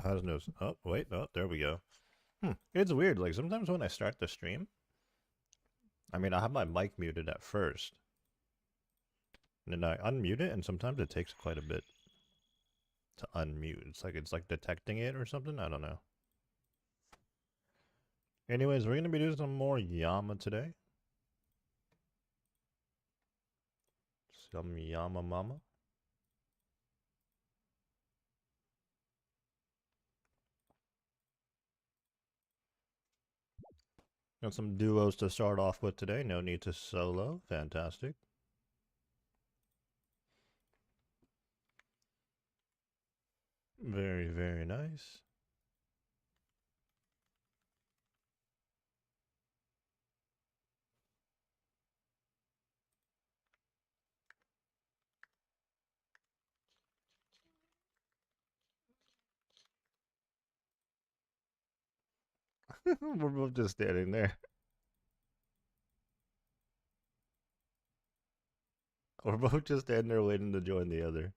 has no. Oh, wait. Oh, there we go. It's weird. Like sometimes when I start the stream, I mean, I have my mic muted at first, and then I unmute it, and sometimes it takes quite a bit to unmute. It's like detecting it or something. I don't know. Anyways, we're gonna be doing some more Yama today. Some Yama Mama. Got some duos to start off with today. No need to solo. Fantastic. Very, very nice. We're both just standing there. We're both just standing there waiting to join the other.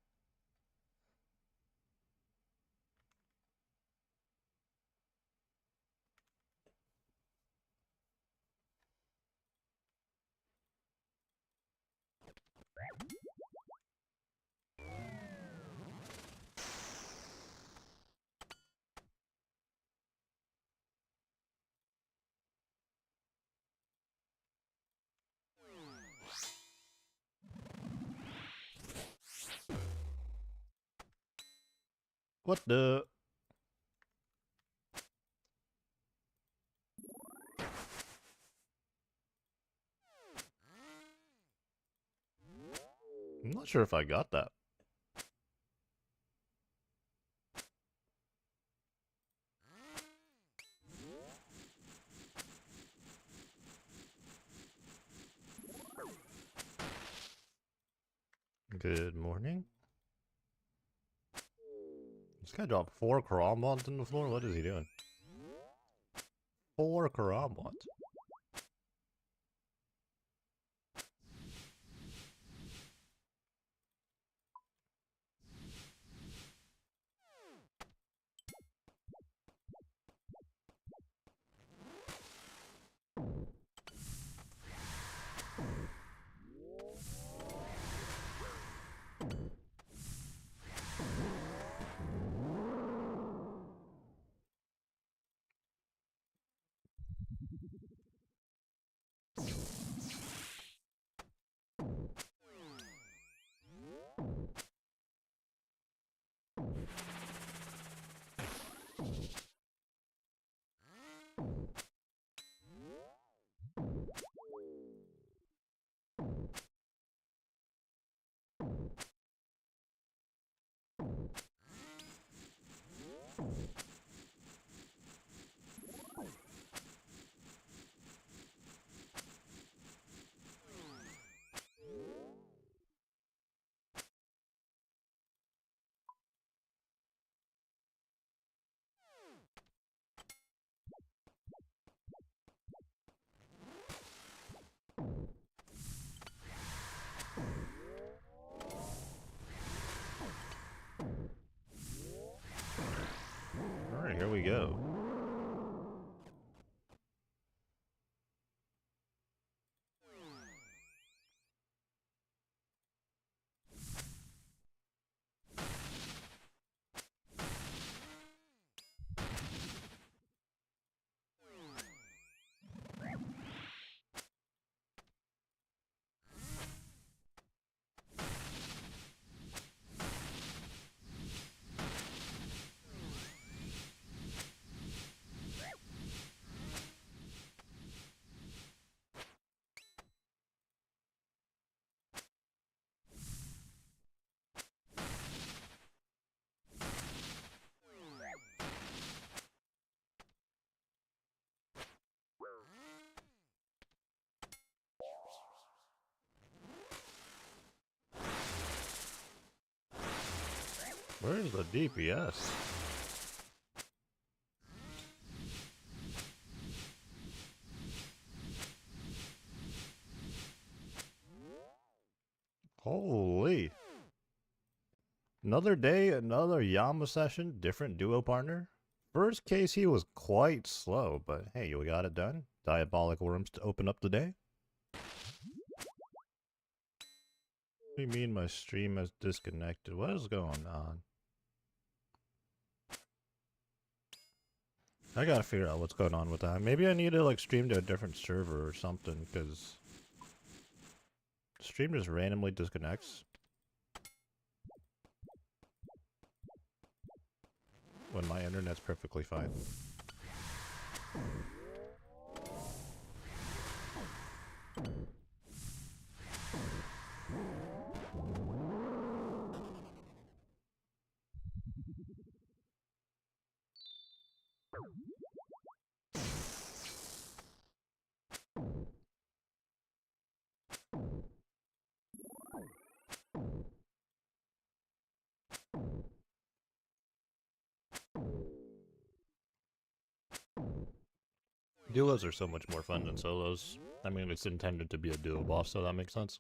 What the? I'm not sure if I got that. Good morning. This guy dropped 4 Karambons on the floor? What is he doing? 4 Karambons. Alright, here we go. Where's the DPS? Holy. Another day, another Yama session, different duo partner. First case he was quite slow, but hey, we got it done. Diabolic worms to open up the day. What do you mean my stream has disconnected? What is going on? I gotta figure out what's going on with that. Maybe I need to like stream to a different server or something, because stream just randomly disconnects when my internet's perfectly fine. Duos are so much more fun than solos. I mean, it's intended to be a duo boss, so that makes sense.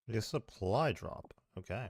A supply drop. Okay.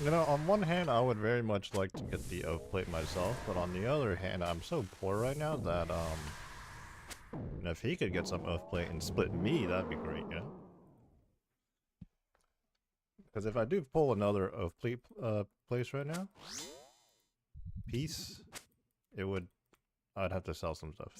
You know, on one hand, I would very much like to get the OATHPLATE myself, but on the other hand, I'm so poor right now that, if he could get some OATHPLATE and split me, that'd be great, you know? Because if I do pull another OATHPLATE, place right now, piece, I'd have to sell some stuff.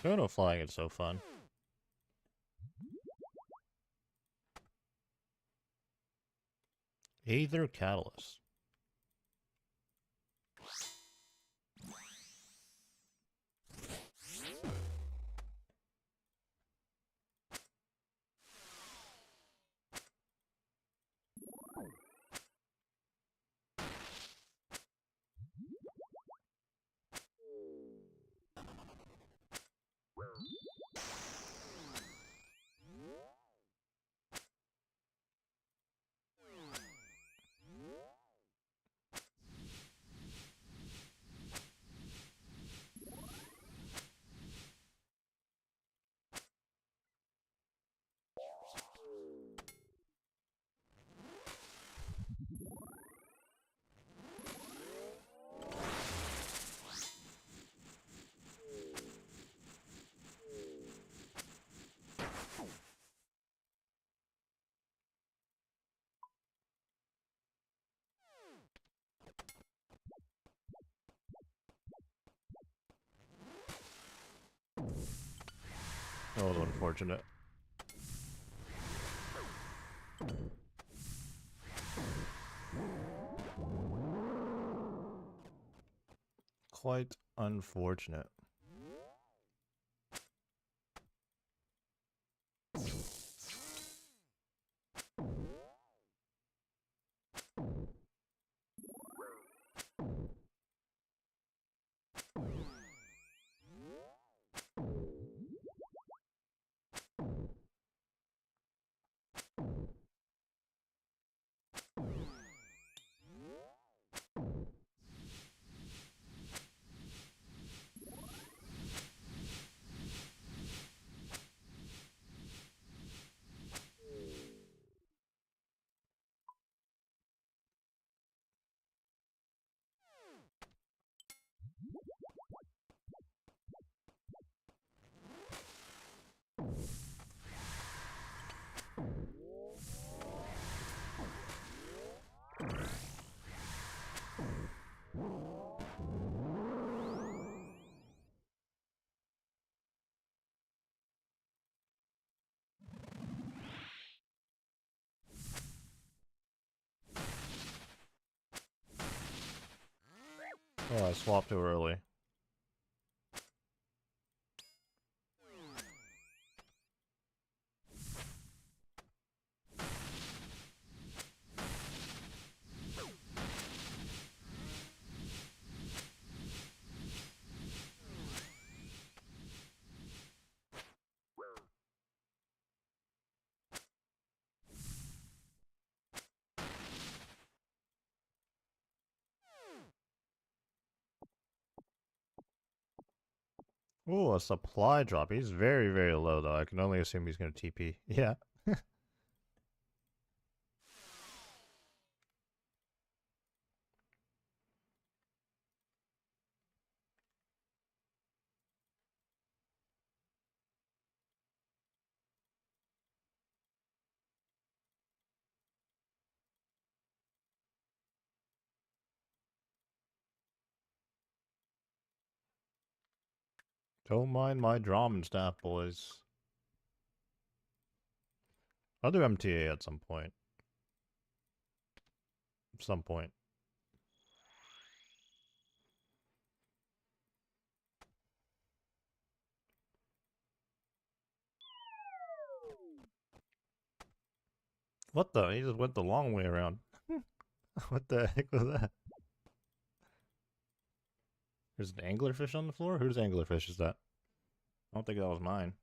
Photo flying is so fun. Aether Catalyst. That was unfortunate. Quite unfortunate. Oh, I swapped too early. Ooh, a supply drop. He's very, very low, though. I can only assume he's going to TP. Yeah. Don't mind my drum and staff, boys. I'll do MTA at some point. Some point. What the? He just went the long way around. What the heck was that? There's an anglerfish on the floor? Whose anglerfish is that? I don't think that was mine.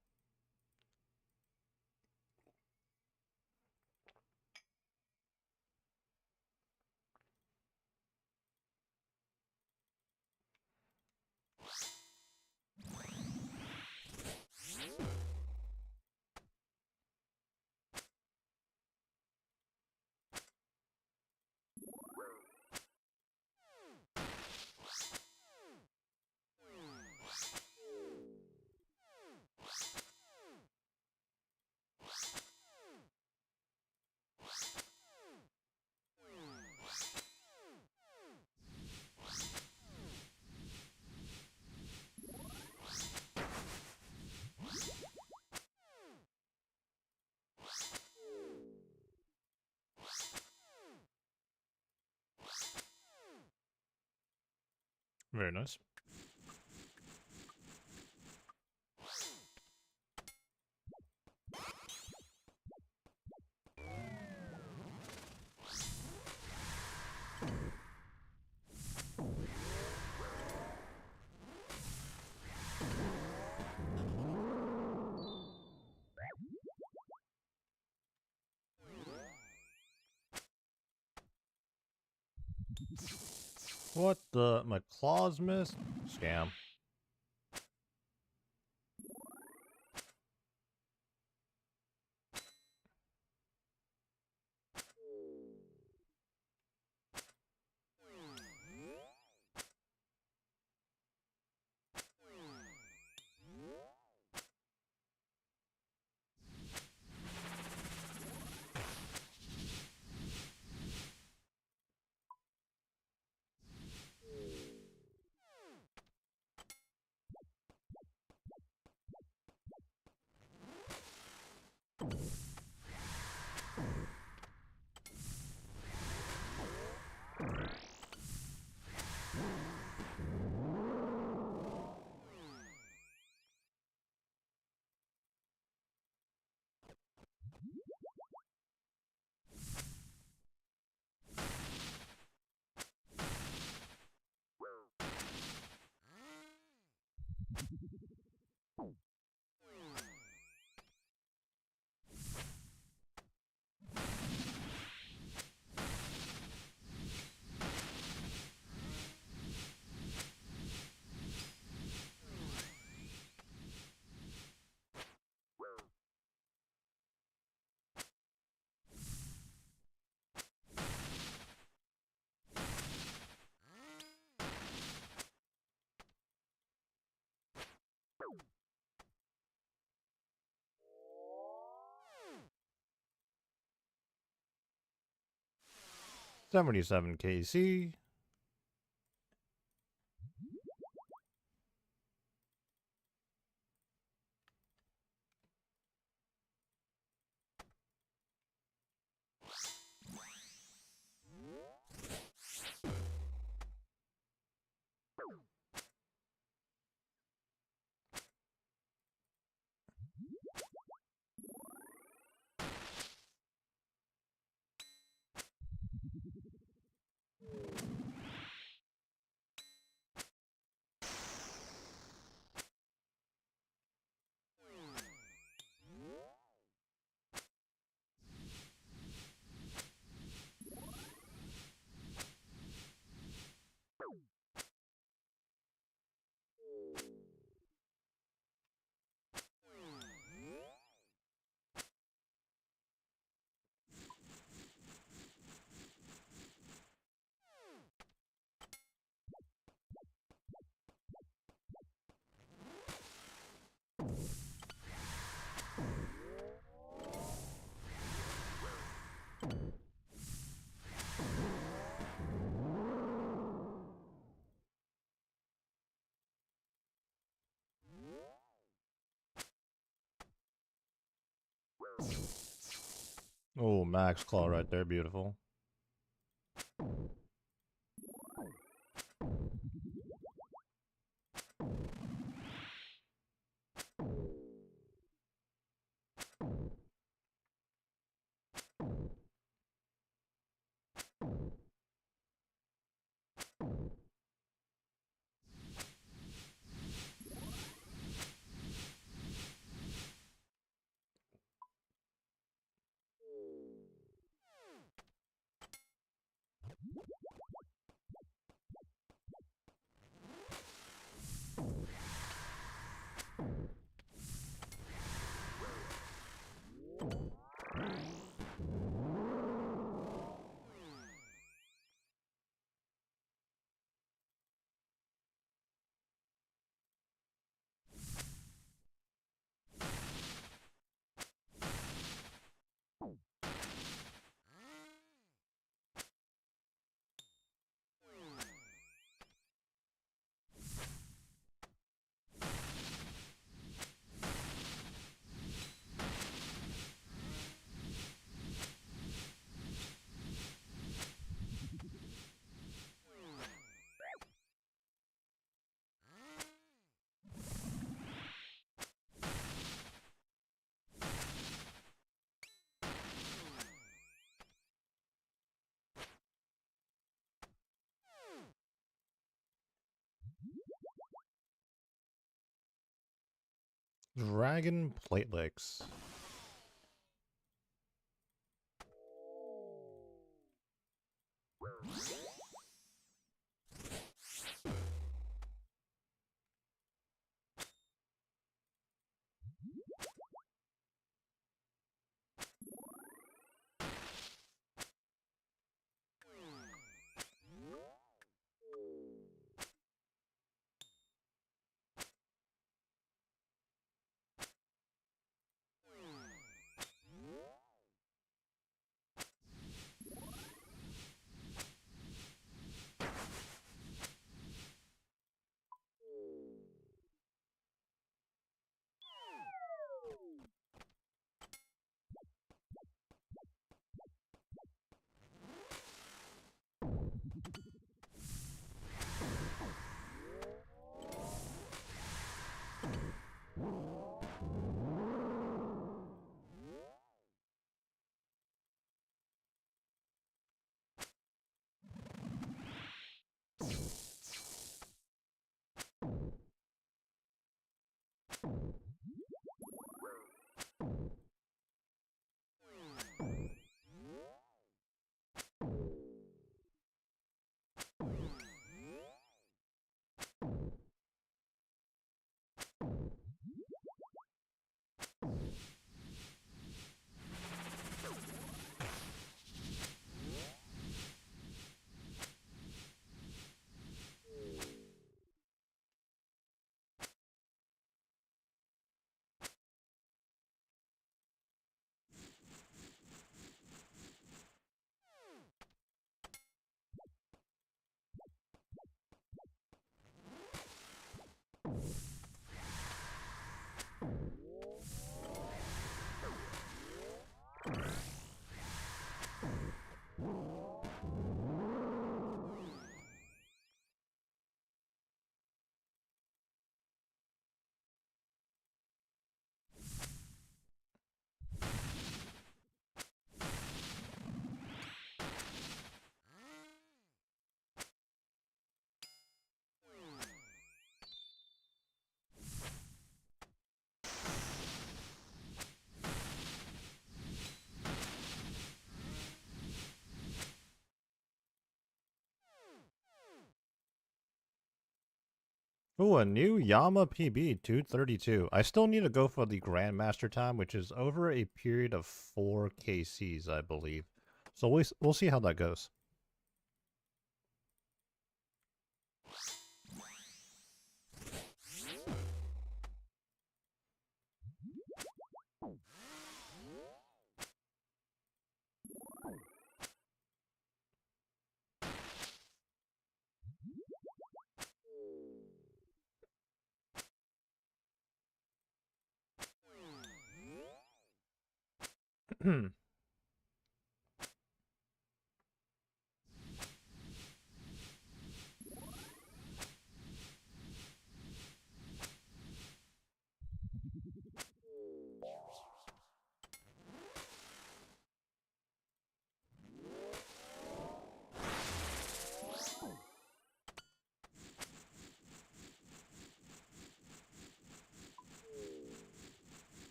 Very nice. What the? My claws missed? Scam. $77 KC. Oh, max claw right there. Beautiful. Dragon platelets. Ooh, a new Yama PB 232. I still need to go for the Grandmaster time, which is over a period of 4 KCs, I believe. So we'll see how that goes.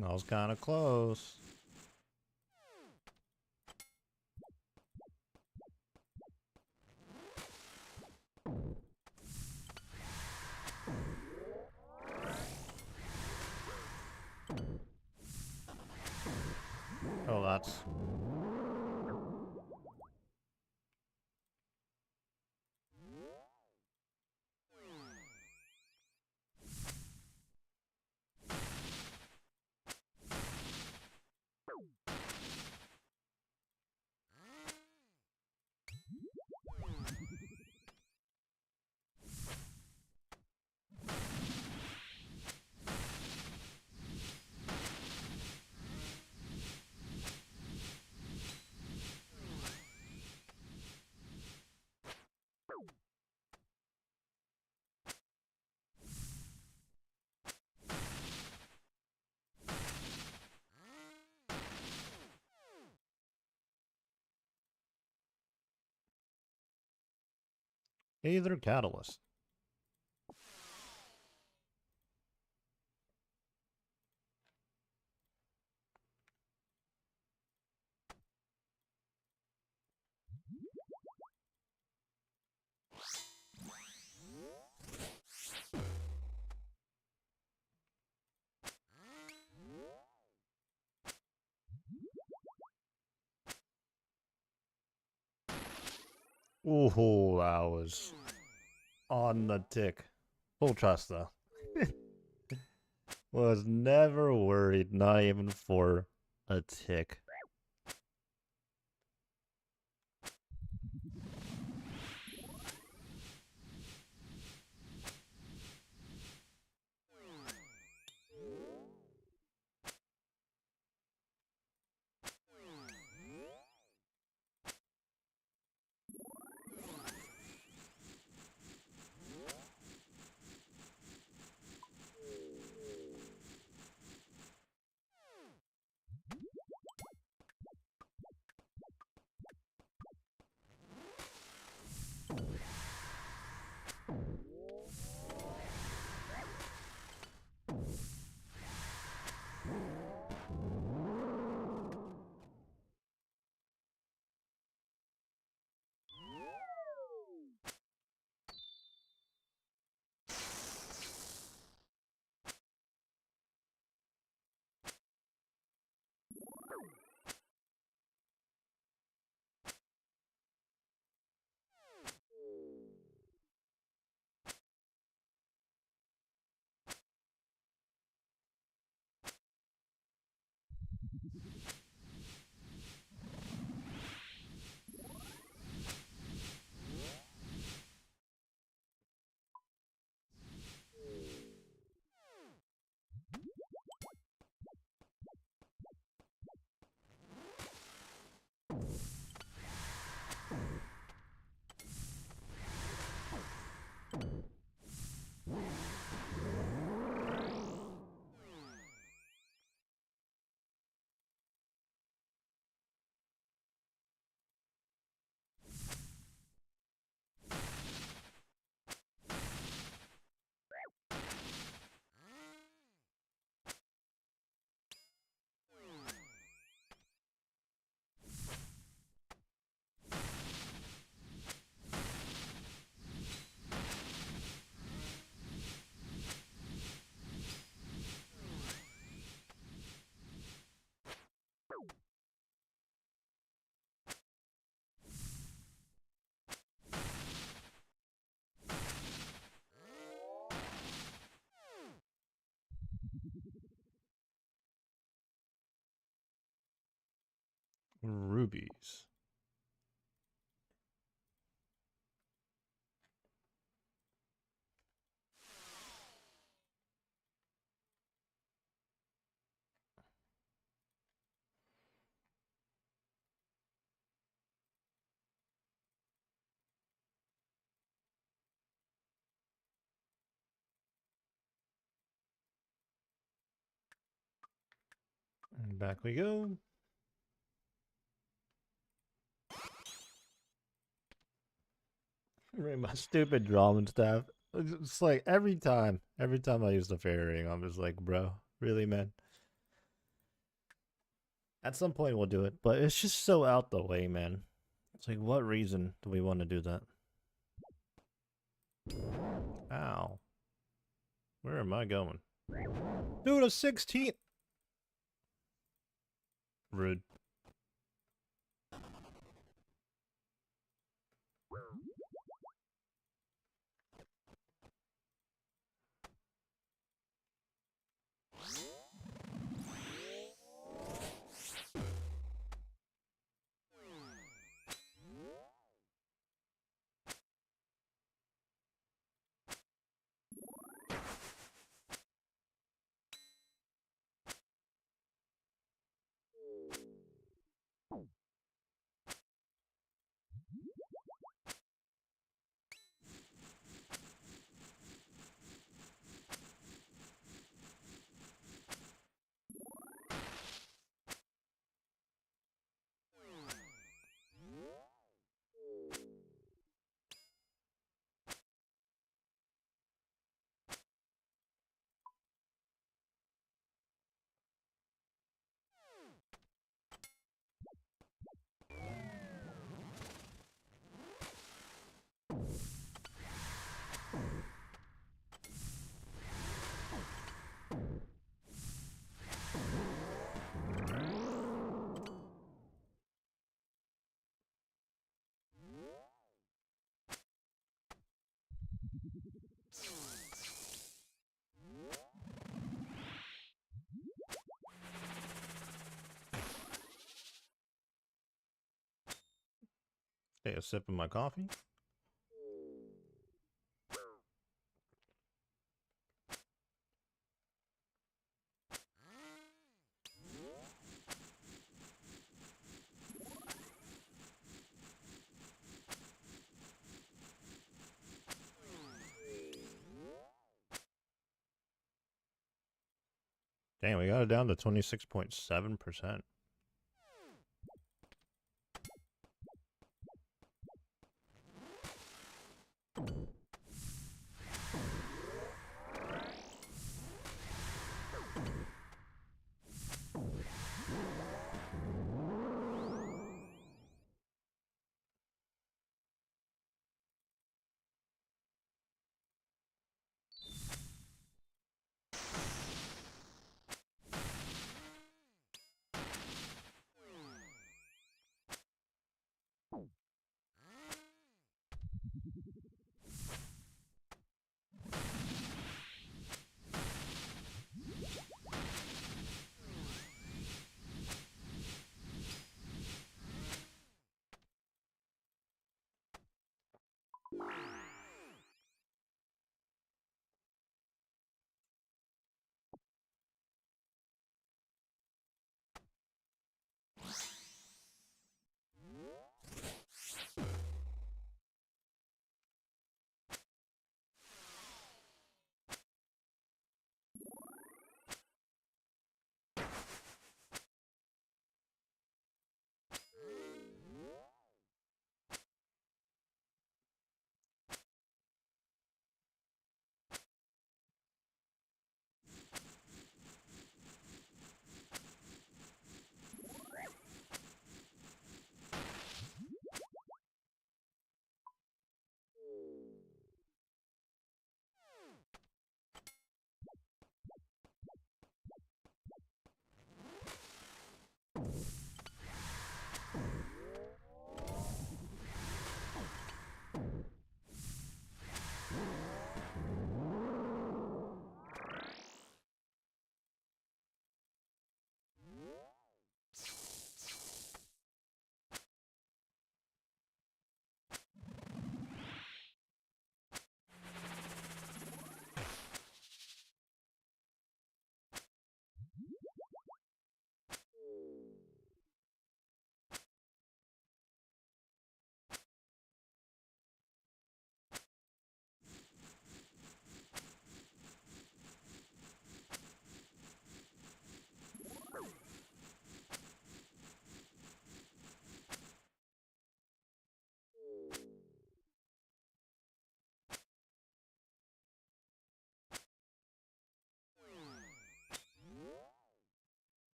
That was kind of close. Oh, that's... Either catalyst. Ooh, that was on the tick. Full trust, though. Was never worried, not even for a tick. Rubies. And back we go. My stupid drawing stuff. It's like every time I use the fairy ring, I'm just like, bro, really, man? At some point we'll do it, but it's just so out the way, man. It's like, what reason do we want to do that? Ow. Where am I going? Dude, a 16th! Rude. Take a sip of my coffee. Damn, we got it down to 26.7%.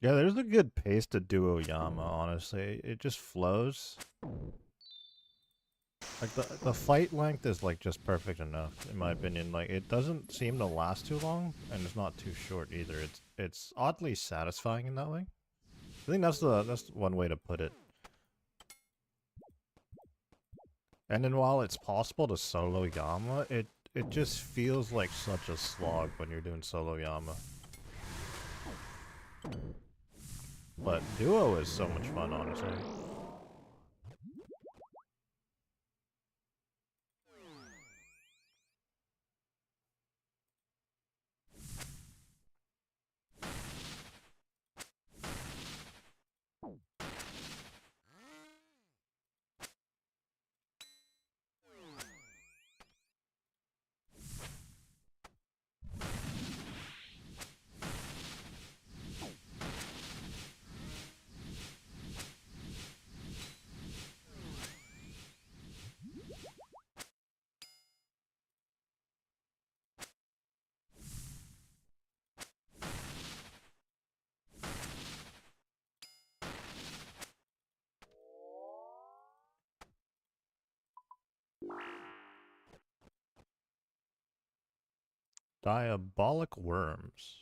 Yeah, there's a good pace to Duo Yama, honestly. It just flows. Like, the fight length is, like, just perfect enough, in my opinion. Like, it doesn't seem to last too long, and it's not too short either. It's oddly satisfying in that way. I think that's one way to put it. And then while it's possible to solo Yama, it just feels like such a slog when you're doing solo Yama. But duo is so much fun, honestly. Diabolic worms.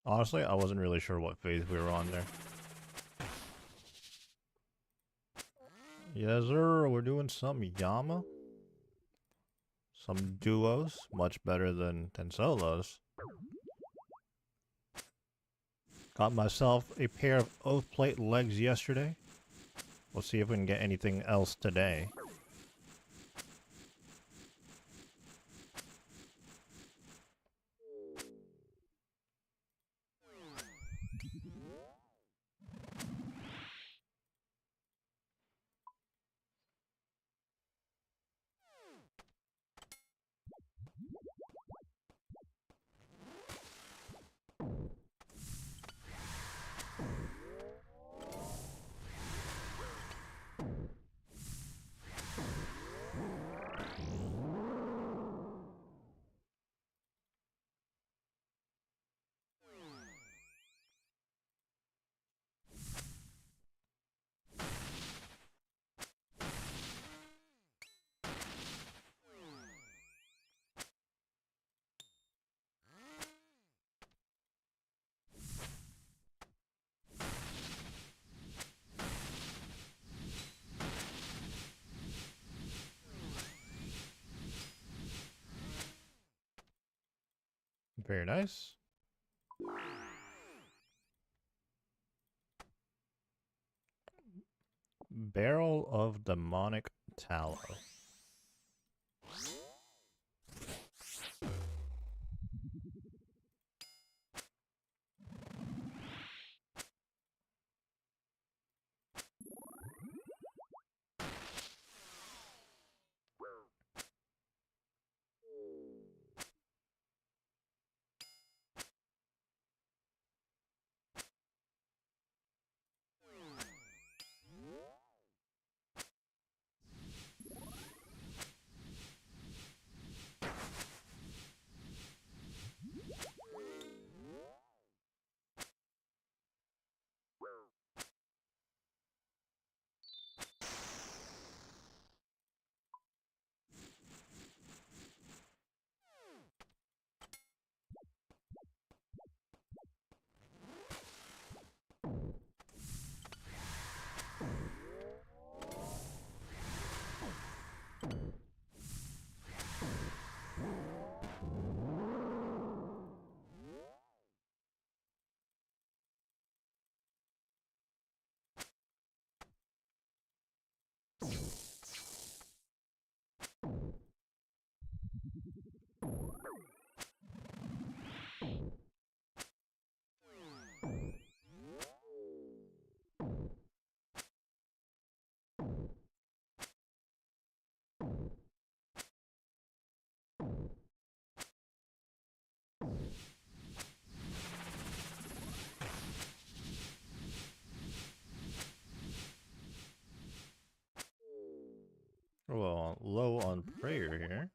Honestly, I wasn't really sure what phase we were on there. Yes, sir. We're doing some Yama. Some duos. Much better than solos. Got myself a pair of OATHPLATE legs yesterday. We'll see if we can get anything else today. Very nice. Barrel of demonic tallow. Well, low on prayer here.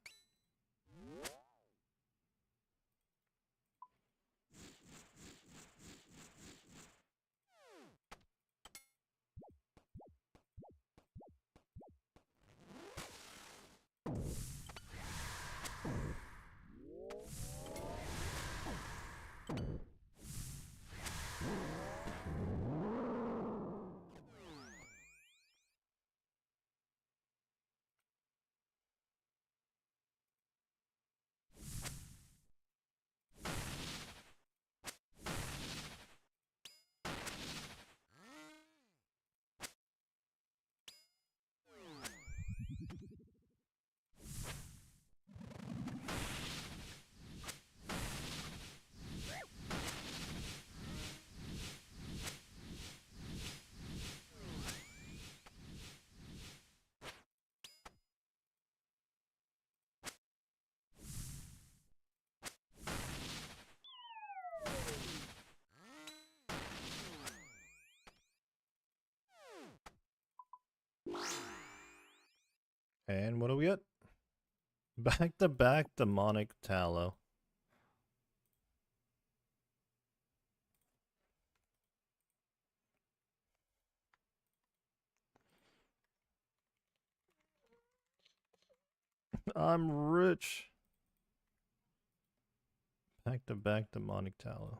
And what do we get? Back to back demonic tallow. I'm rich. Back to back demonic tallow.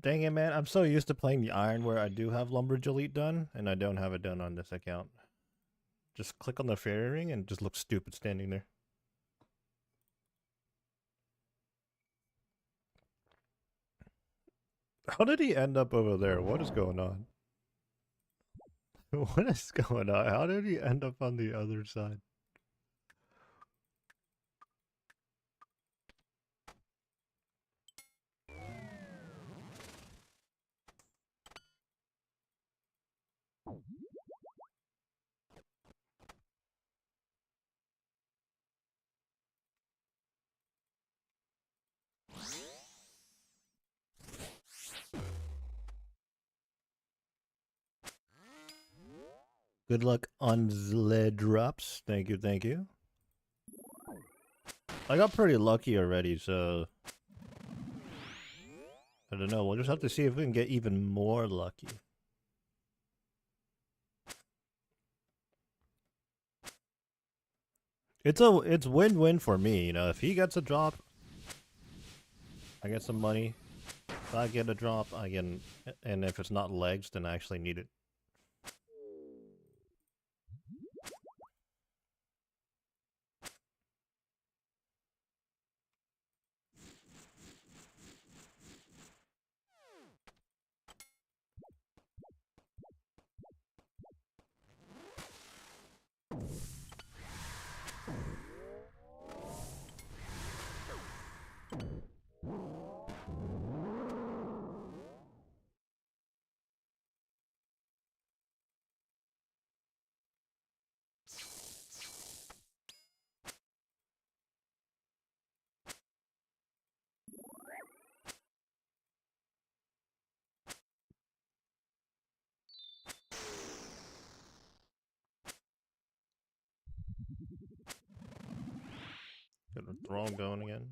Dang it, man. I'm so used to playing the iron where I do have Lumberage Elite done, and I don't have it done on this account. Just click on the fairy ring and just look stupid standing there. How did he end up over there? What is going on? What is going on? How did he end up on the other side? Good luck on lead drops. Thank you, thank you. I got pretty lucky already, so I don't know. We'll just have to see if we can get even more lucky. It's win-win for me, you know. If he gets a drop, I get some money. If I get a drop, I get and if it's not legs, then I actually need it. Get a throne going again.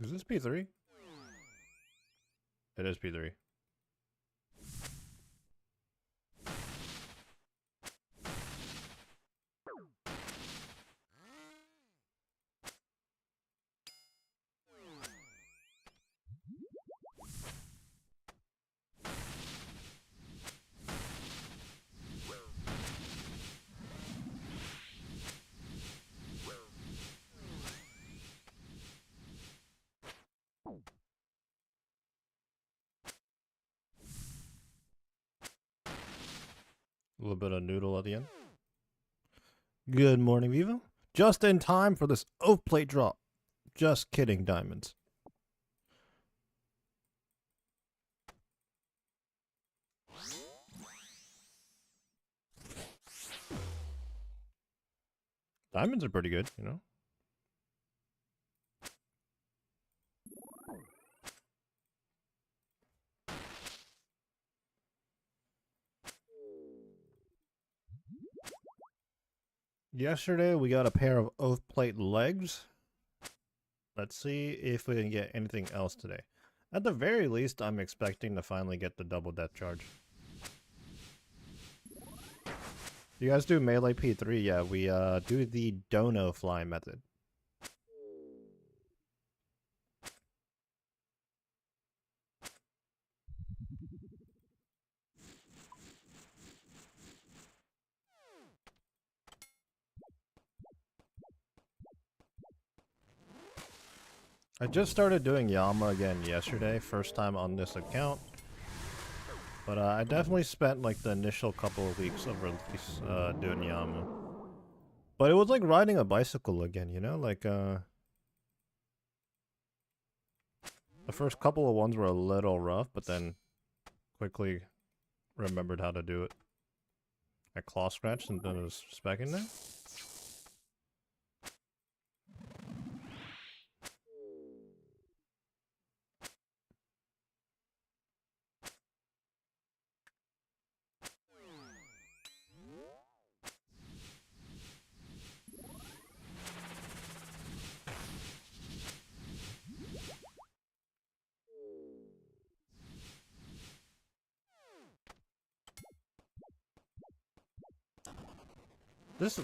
Is this P3? It is P3. A little bit of noodle at the end. Good morning, Vivo. Just in time for this OATHPLATE drop. Just kidding, diamonds. Diamonds are pretty good, you know. Yesterday we got a pair of OATHPLATE legs. Let's see if we can get anything else today. At the very least, I'm expecting to finally get the double death charge. You guys do melee P3? Yeah, we do the dono fly method. I just started doing Yama again yesterday, first time on this account. But I definitely spent like the initial couple of weeks of release doing Yama. But it was like riding a bicycle again, you know? Like, the first couple of ones were a little rough, but then quickly remembered how to do it. I claw scratched and then it was specking there.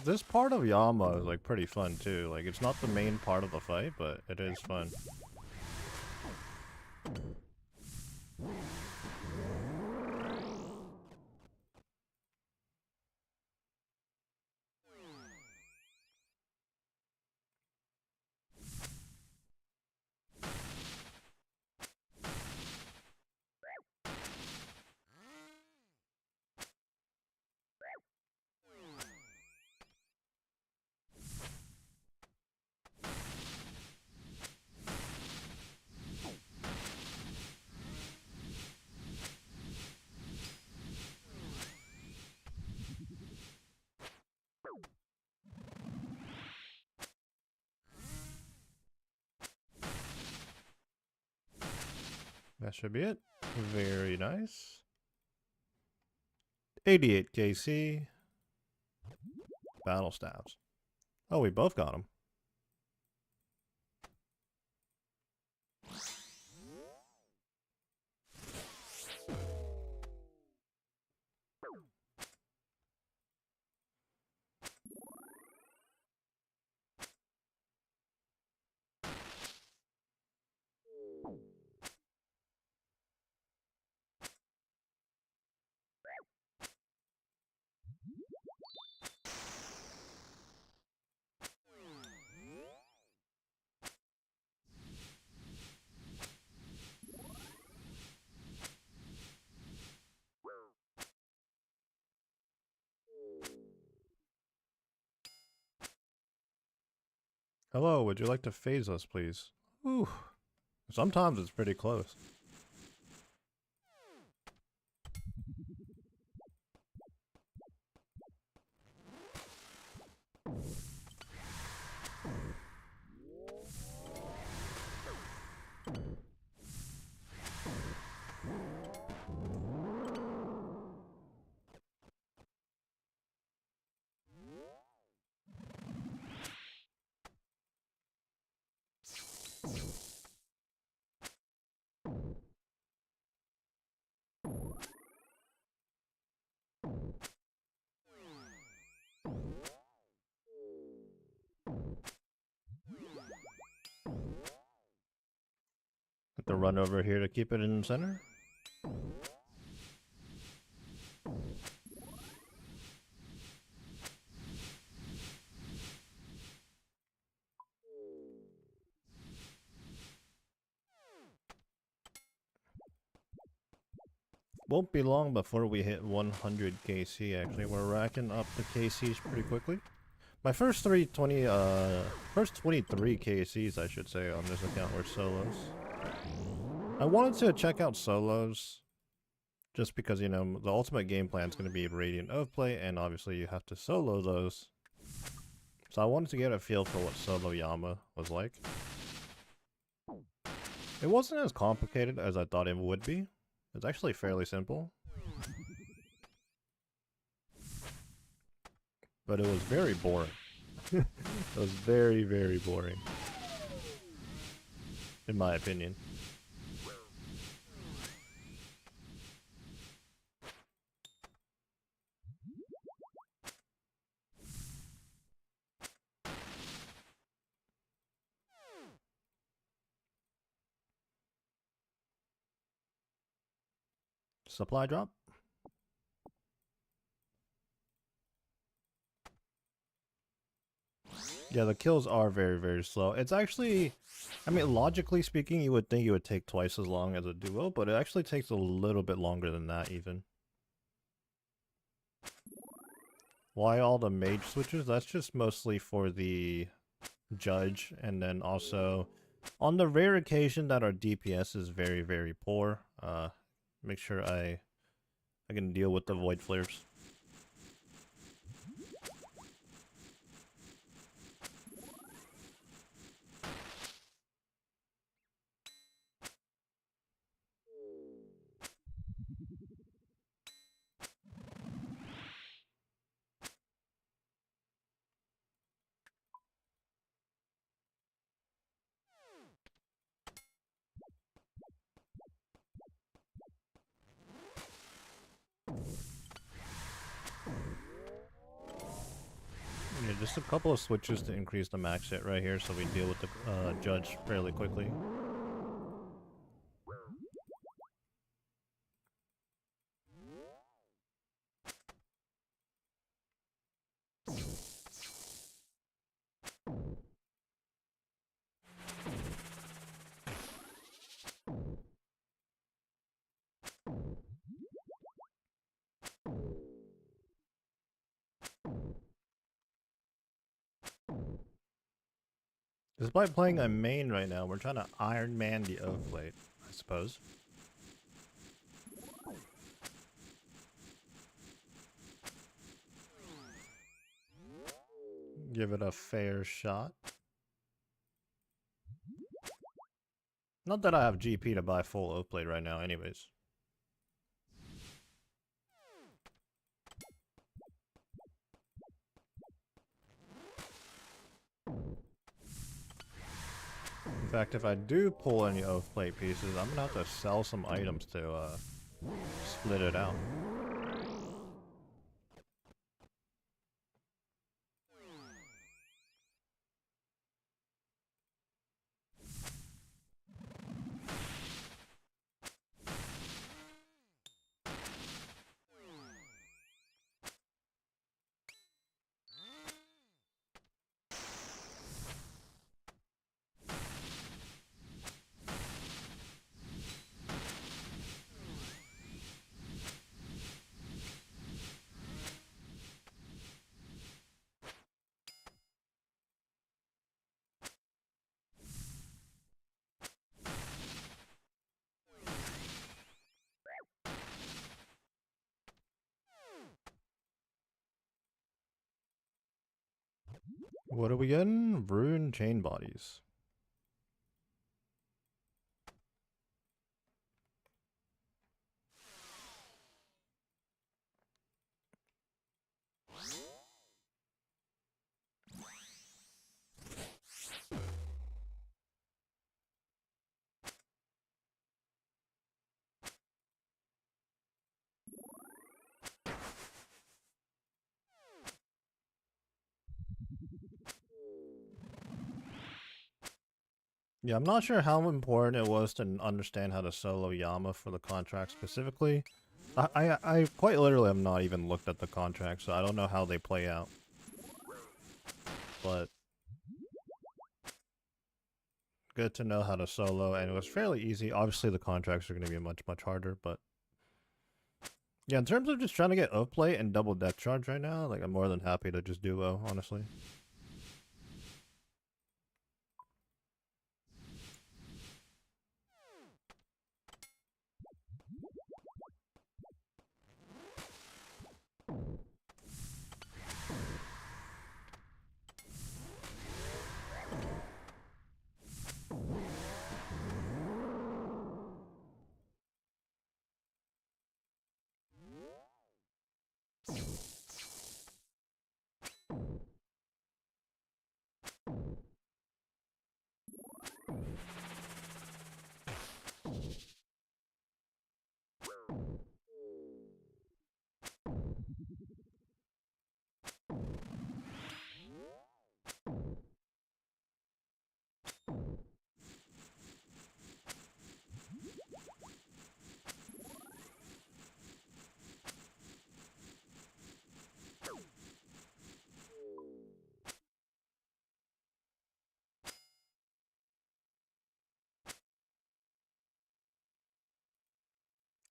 This part of Yama is like pretty fun too. Like it's not the main part of the fight, but it is fun. That should be it. Very nice. 88 KC. Battle staves. Oh, we both got them. Hello, would you like to phase us, please? Ooh. Sometimes it's pretty close. Have to run over here to keep it in the center. Won't be long before we hit 100 KC, actually. We're racking up the KCs pretty quickly. My first 23 KCs, I should say, on this account were solos. I wanted to check out solos, just because, you know, the ultimate game plan is going to be Radiant OATHPLATE, and obviously you have to solo those. So I wanted to get a feel for what solo Yama was like. It wasn't as complicated as I thought it would be. It's actually fairly simple. But it was very boring. It was very, very boring. In my opinion. Supply drop. Yeah, the kills are very, very slow. It's actually, I mean, logically speaking, you would think it would take twice as long as a duo, but it actually takes a little bit longer than that, even. Why all the mage switches? That's just mostly for the judge, and then also, on the rare occasion that our DPS is very, very poor, make sure I can deal with the void flares. Yeah, just a couple of switches to increase the max hit right here so we deal with the judge fairly quickly. Despite playing a main right now, we're trying to Iron Man the OATHPLATE, I suppose. Give it a fair shot. Not that I have GP to buy full OATHPLATE right now anyways. In fact, if I do pull any OATHPLATE pieces, I'm gonna have to sell some items to split it out. What are we getting? Rune chain bodies. Yeah, I'm not sure how important it was to understand how to solo Yama for the contract specifically. I quite literally have not even looked at the contract, so I don't know how they play out. But good to know how to solo, and it was fairly easy. Obviously, the contracts are going to be much harder, but yeah, in terms of just trying to get OATHPLATE and double deck charge right now, like I'm more than happy to just duo, honestly.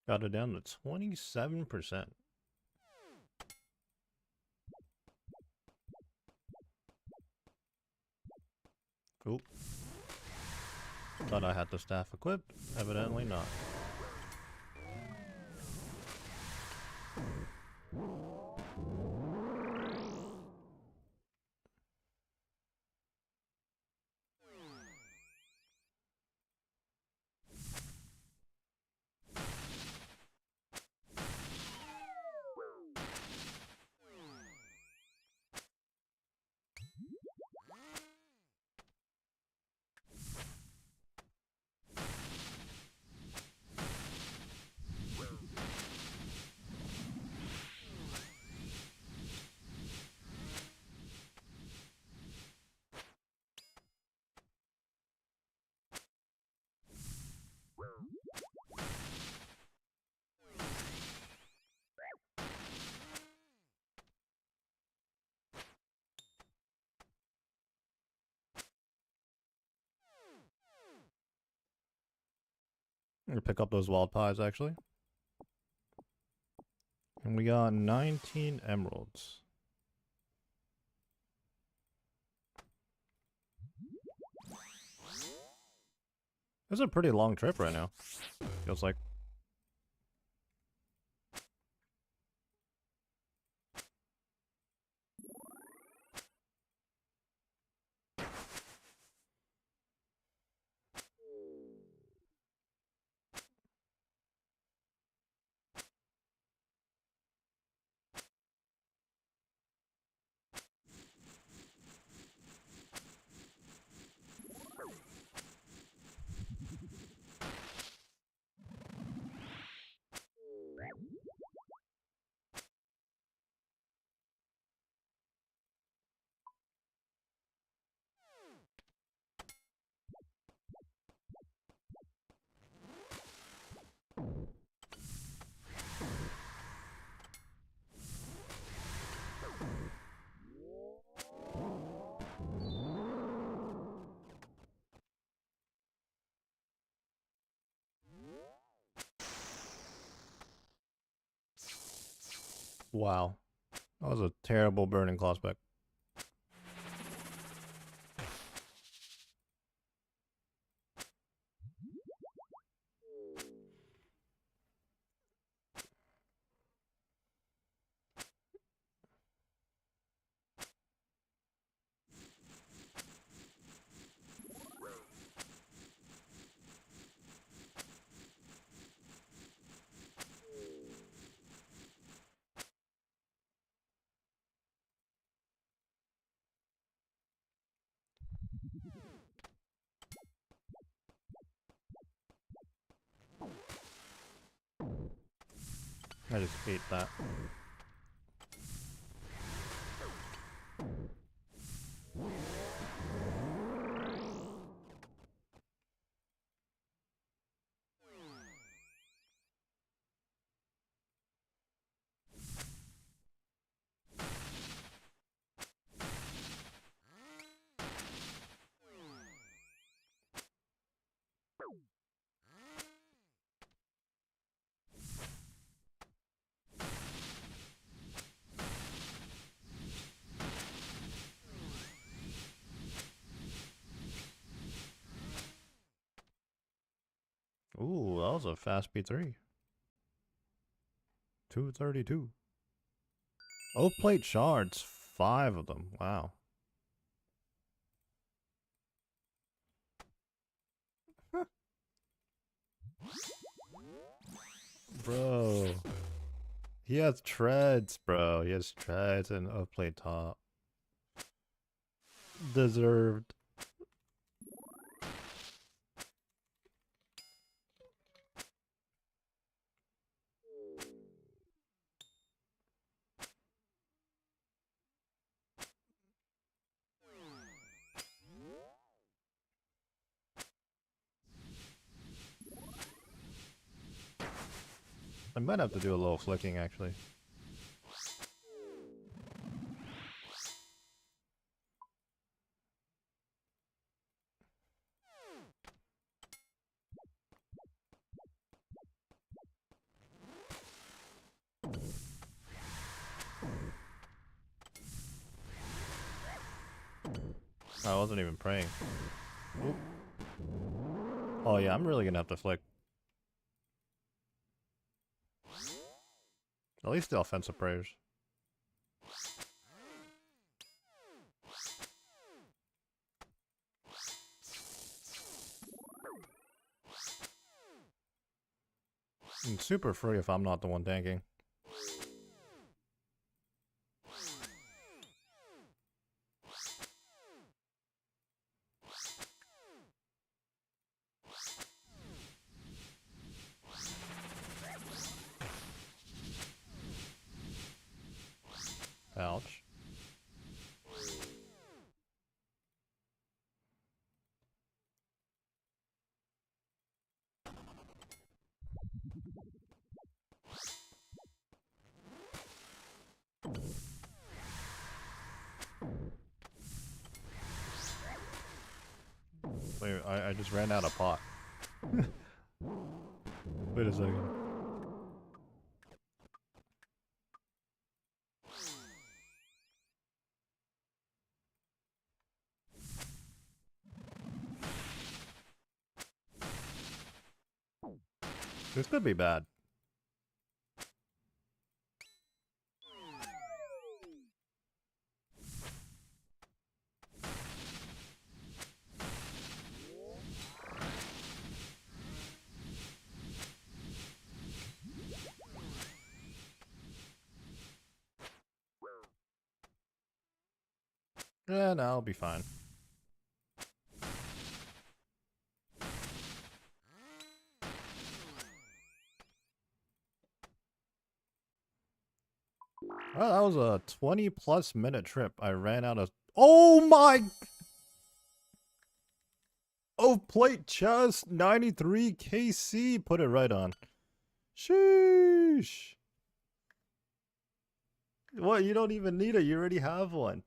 Got it down to 27%. Oop. Thought I had the staff equipped. Evidently not. I'm gonna pick up those wild pies, actually. And we got 19 emeralds. This is a pretty long trip right now. Feels like. Wow. That was a terrible burning claw spec. I just ate that. Ooh, that was a fast P3. 232. OATHPLATE shards, 5 of them. Wow. Bro. He has treads, bro. He has treads and OATHPLATE top. Deserved. I might have to do a little flicking, actually. I wasn't even praying. Oop. Oh yeah, I'm really gonna have to flick. At least the offensive prayers. I'm super free if I'm not the one tanking. Ouch. Wait, I just ran out of pot. Wait a second. This could be bad. Yeah, no, I'll be fine. Well, that was a 20+ minute trip. I ran out of... Oh my... OATHPLATE chest, 93 KC. Put it right on. Sheesh. What? You don't even need it. You already have one.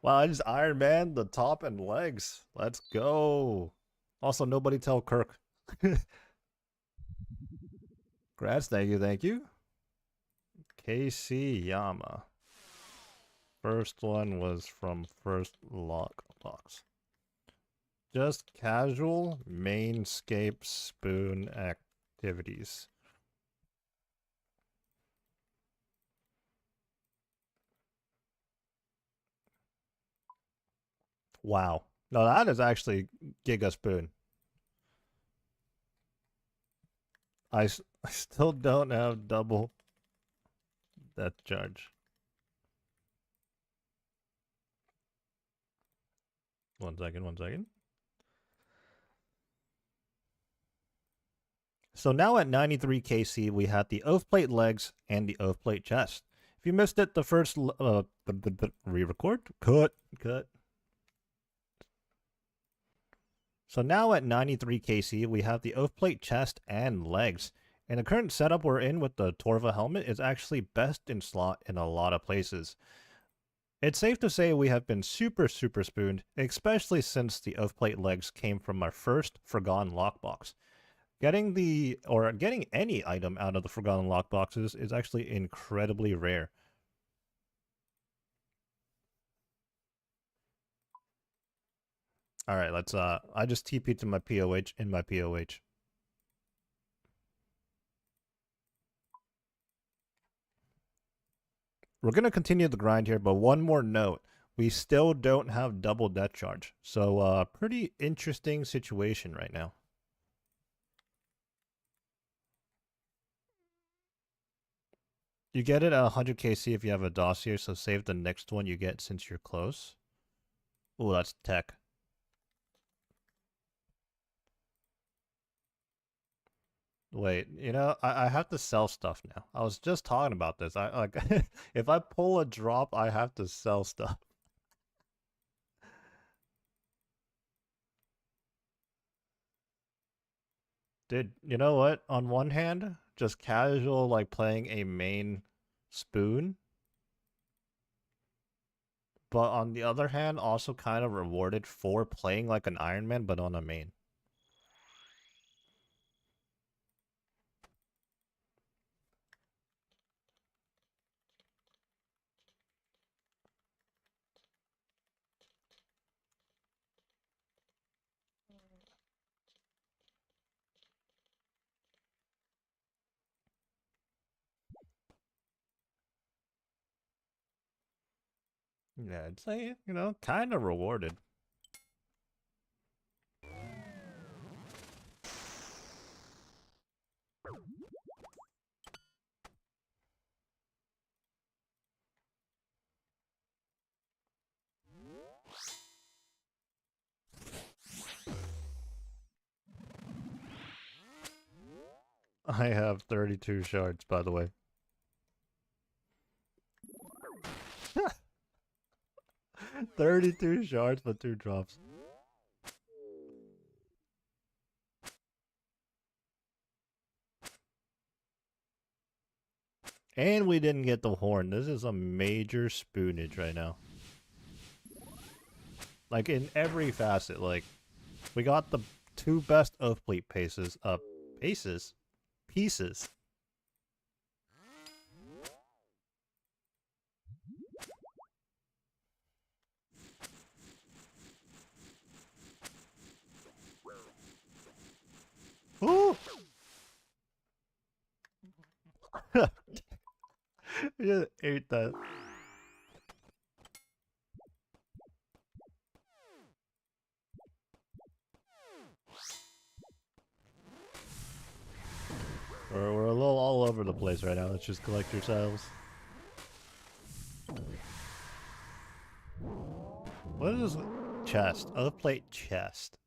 Wow, I just Iron Man the top and legs. Let's go. Also, nobody tell Kirk. Congrats, thank you, thank you. KC Yama. First one was from First Lockbox. Just casual mainscape spoon activities. Wow. No, that is actually Giga Spoon. I still don't have double death charge. One second. So now at 93 KC, we had the OATHPLATE legs and the OATHPLATE chest. If you missed it, the first re-record, cut. So now at 93 KC, we have the OATHPLATE chest and legs. And the current setup we're in with the Torva helmet is actually best in slot in a lot of places. It's safe to say we have been super spooned, especially since the OATHPLATE legs came from our first Forgotten Lockbox. Getting any item out of the Forgotten Lockboxes is actually incredibly rare. Alright, let's I just TP'd to my POH in my POH. We're gonna continue the grind here, but one more note. We still don't have double death charge. So pretty interesting situation right now. You get it at 100 KC if you have a dossier, so save the next one you get since you're close. Oh, that's tech. Wait, you know, I have to sell stuff now. I was just talking about this. I like if I pull a drop, I have to sell stuff. Dude, you know what? On one hand, just casual like playing a main spoon. But on the other hand, also kind of rewarded for playing like an Iron Man but on a main. Yeah, I'd say, you know, kind of rewarded. I have 32 shards, by the way. $32 shards for 2 drops. And we didn't get the horn. This is a major spoonage right now. Like in every facet, like we got the 2 best OATHPLATE pieces. Ooh! Just ate that. We're a little all over the place right now. Let's just collect yourselves. What is this? Chest. OATHPLATE chest.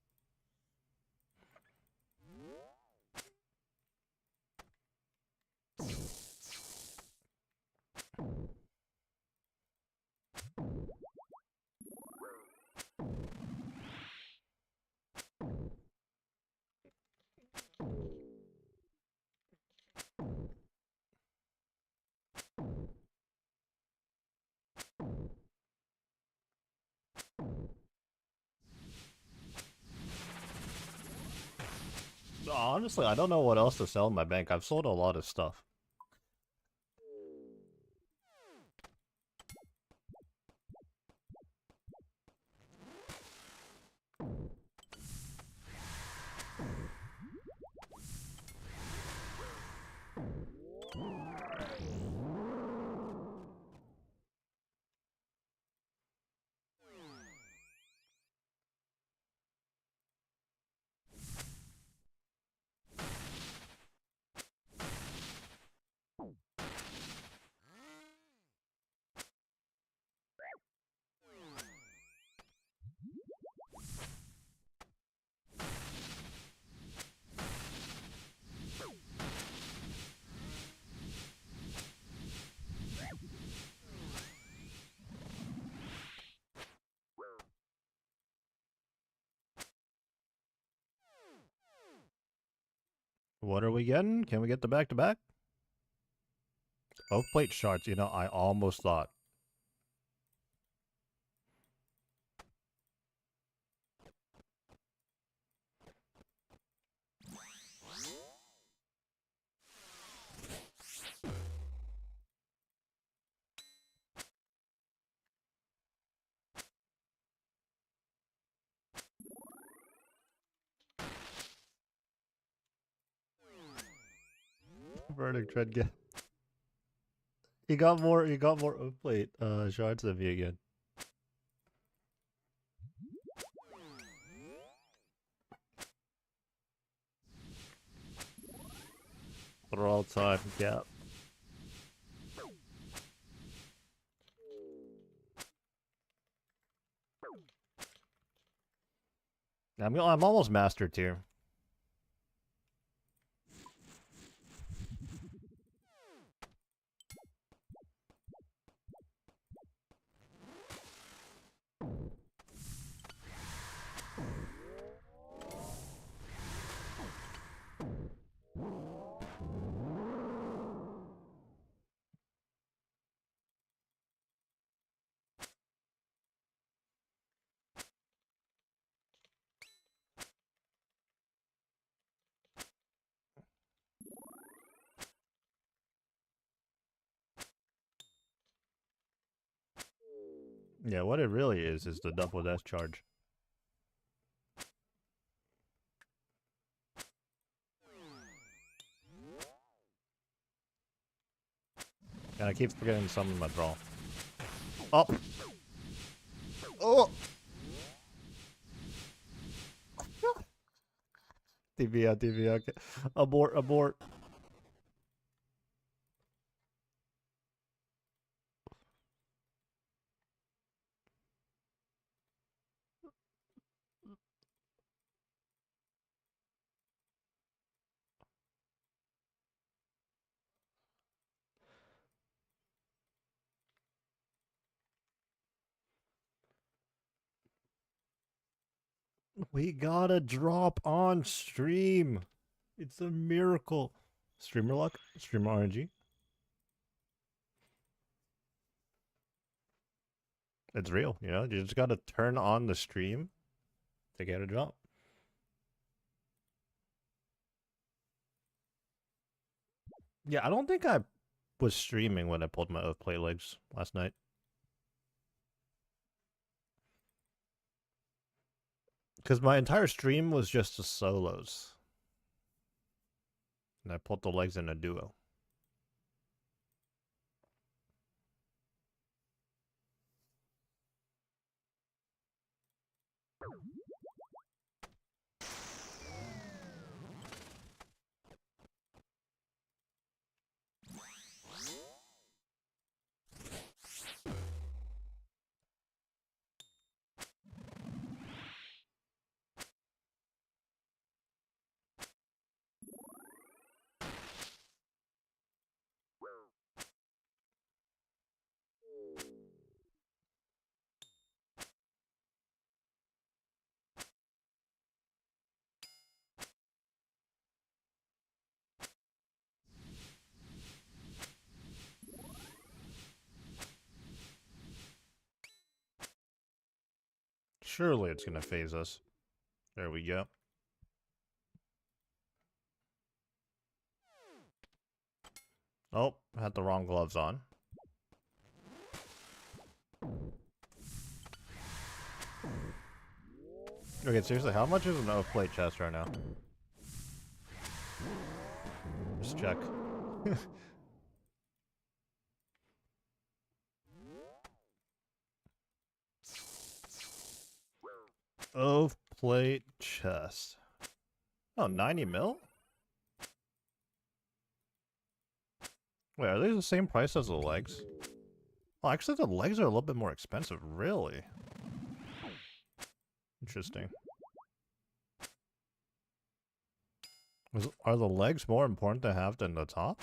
Honestly, I don't know what else to sell in my bank. I've sold a lot of stuff. What are we getting? Can we get the back-to-back? OATHPLATE shards. You know, I almost thought. Verdict tread get. He got more OATHPLATE shards than me again. For all time, yeah. I'm almost master tier. Yeah, what it really is the double death charge. And I keep forgetting some in my draw. Oh! Oh! TV out, okay. Abort, abort. We got a drop on stream. It's a miracle. Streamer luck? Streamer RNG? It's real, you know? You just gotta turn on the stream to get a drop. Yeah, I don't think I was streaming when I pulled my OATHPLATE legs last night. Because my entire stream was just the solos. And I pulled the legs in a duo. Surely it's gonna phase us. There we go. Oh, had the wrong gloves on. Okay, seriously, how much is an OATHPLATE chest right now? Just check. OATHPLATE chest. Oh, 90 mil? Wait, are they the same price as the legs? Oh, actually the legs are a little bit more expensive, really? Interesting. Are the legs more important to have than the top?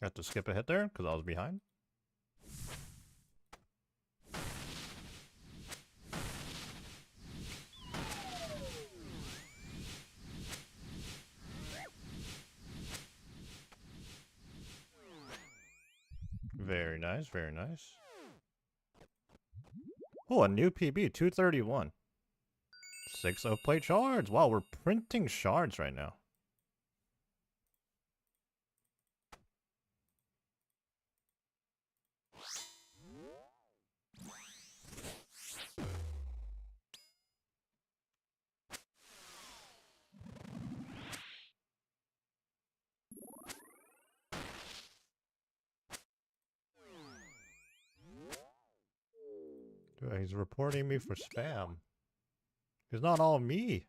I have to skip a hit there because I was behind. Very nice, very nice. Oh, a new PB, 231. 6 OATHPLATE shards. Wow, we're printing shards right now. Dude, he's reporting me for spam. It's not all me.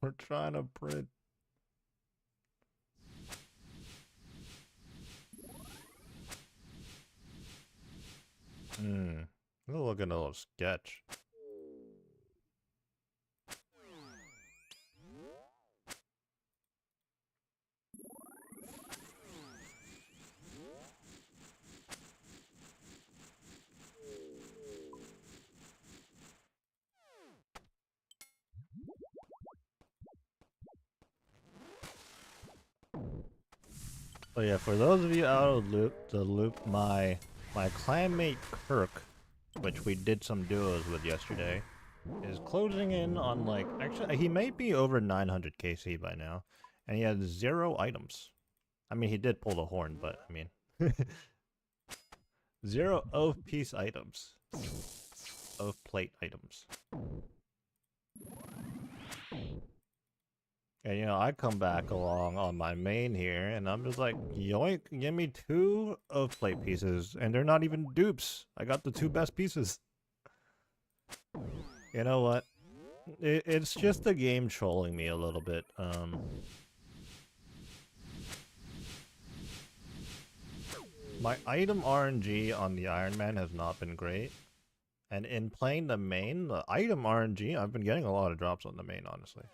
We're trying to print. Looking a little sketch. Oh yeah, for those of you out of the loop, my clanmate Kirk, which we did some duos with yesterday, is closing in on like, actually he may be over 900 KC by now, and he has 0 items. I mean, he did pull the horn, but I mean, 0 piece items, OATHPLATE items. And you know, I come back along on my main here, and I'm just like, yoink, give me 2 OATHPLATE pieces, and they're not even dupes. I got the 2 best pieces. You know what? It's just the game trolling me a little bit. My item RNG on the Iron Man has not been great. And in playing the main, the item RNG, I've been getting a lot of drops on the main, honestly.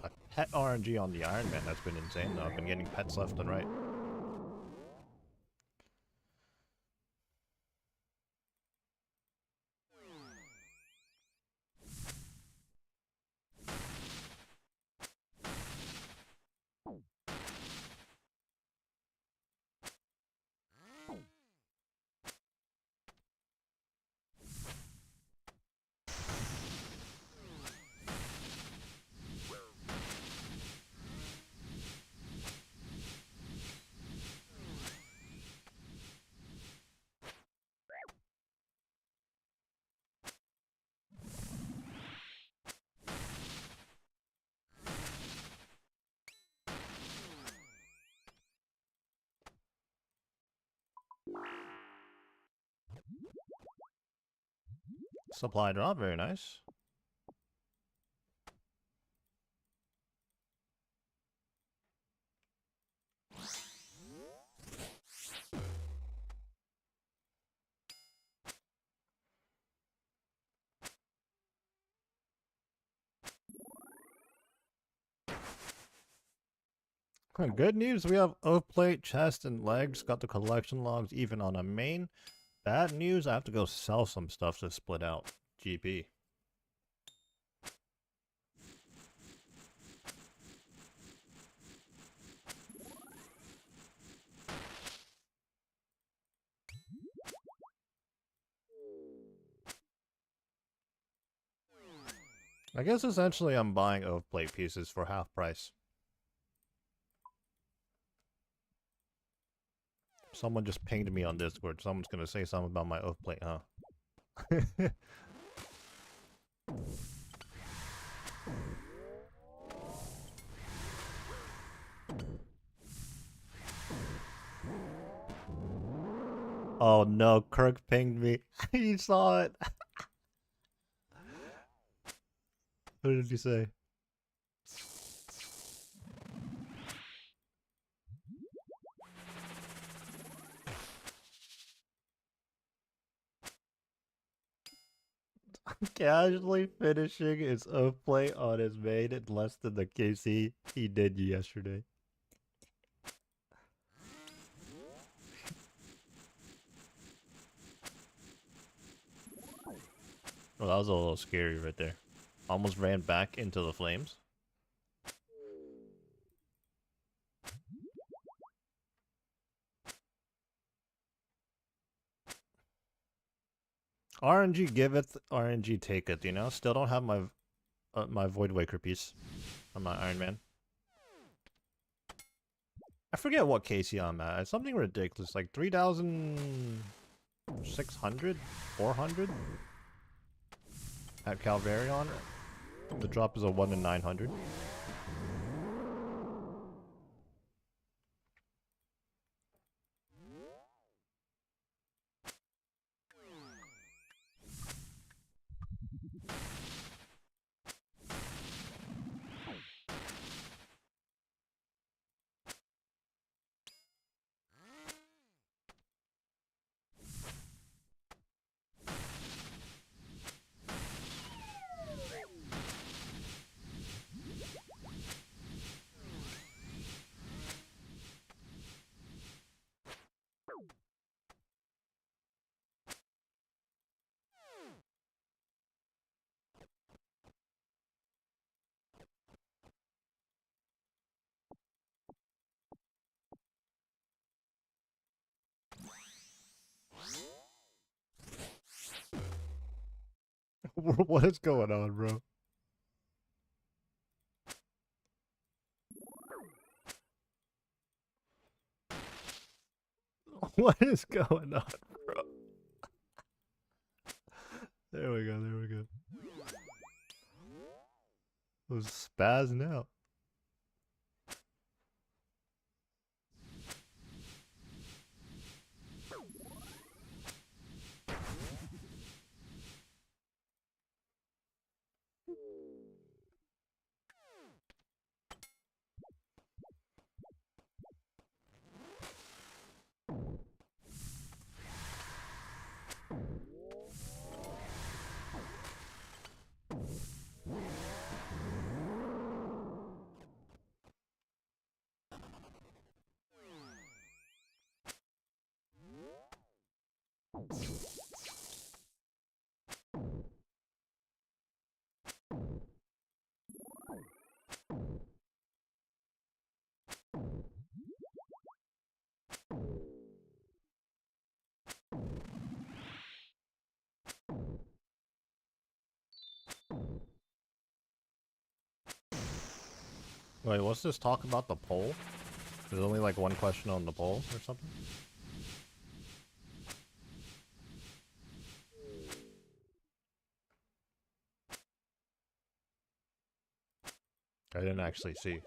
A pet RNG on the Iron Man has been insane, though. I've been getting pets left and right. Supply drop, very nice. Good news, we have OATHPLATE, chest, and legs. Got the collection logs even on a main. Bad news, I have to go sell some stuff to split out GP. I guess essentially I'm buying OATHPLATE pieces for half price. Someone just pinged me on Discord. Someone's gonna say something about my OATHPLATE, huh? Oh no, Kirk pinged me. He saw it. What did he say? Casually finishing his OATHPLATE on his main in less than the KC he did yesterday. Well, that was a little scary right there. Almost ran back into the flames. RNG giveth, RNG taketh, you know? Still don't have my my Void Waker piece on my Iron Man. I forget what KC I'm at. It's something ridiculous, like 3,600? 400? At Calvarion. The drop is a 1 in 900. What is going on, bro? What is going on, bro? There we go, there we go. It was spazzing out. Wait, what's this talk about the poll? There's only like one question on the poll or something? I didn't actually see.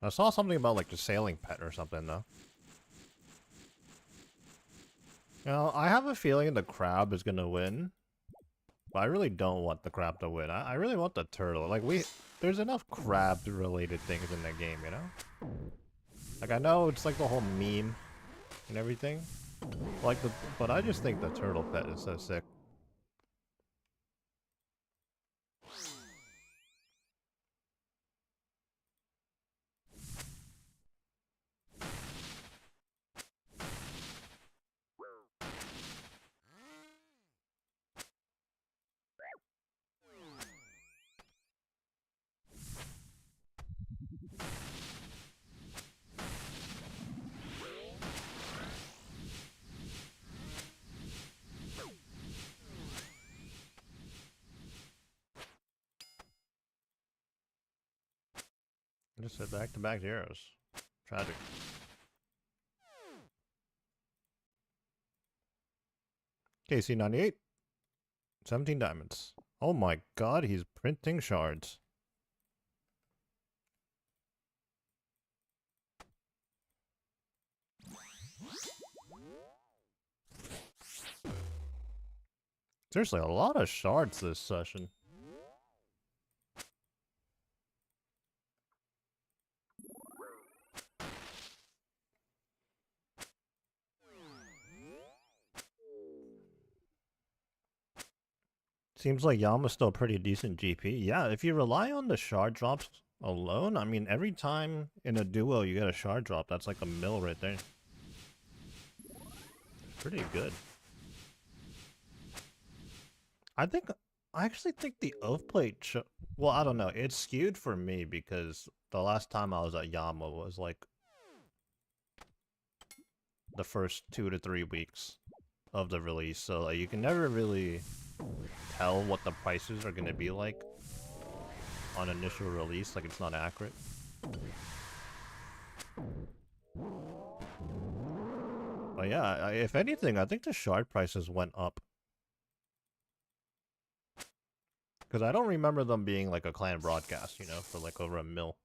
I saw something about like the sailing pet or something though. Now, I have a feeling the crab is gonna win. But I really don't want the crab to win. I really want the turtle. Like, there's enough crab-related things in the game, you know? Like, I know it's like the whole meme and everything. Like, but I just think the turtle pet is so sick. I just said back-to-back zeros. Tragic. KC98. 17 diamonds. Oh my god, he's printing shards. Seriously, a lot of shards this session. Seems like Yama's still pretty decent GP. Yeah, if you rely on the shard drops alone, I mean, every time in a duo you get a shard drop, that's like a mill right there. Pretty good. I actually think the OATHPLATE well, I don't know. It's skewed for me because the last time I was at Yama was like the first 2 to 3 weeks of the release, so like, you can never really tell what the prices are going to be like on initial release. Like, it's not accurate. But yeah, if anything, I think the shard prices went up. Because I don't remember them being like a clan broadcast, you know, for like over a mil.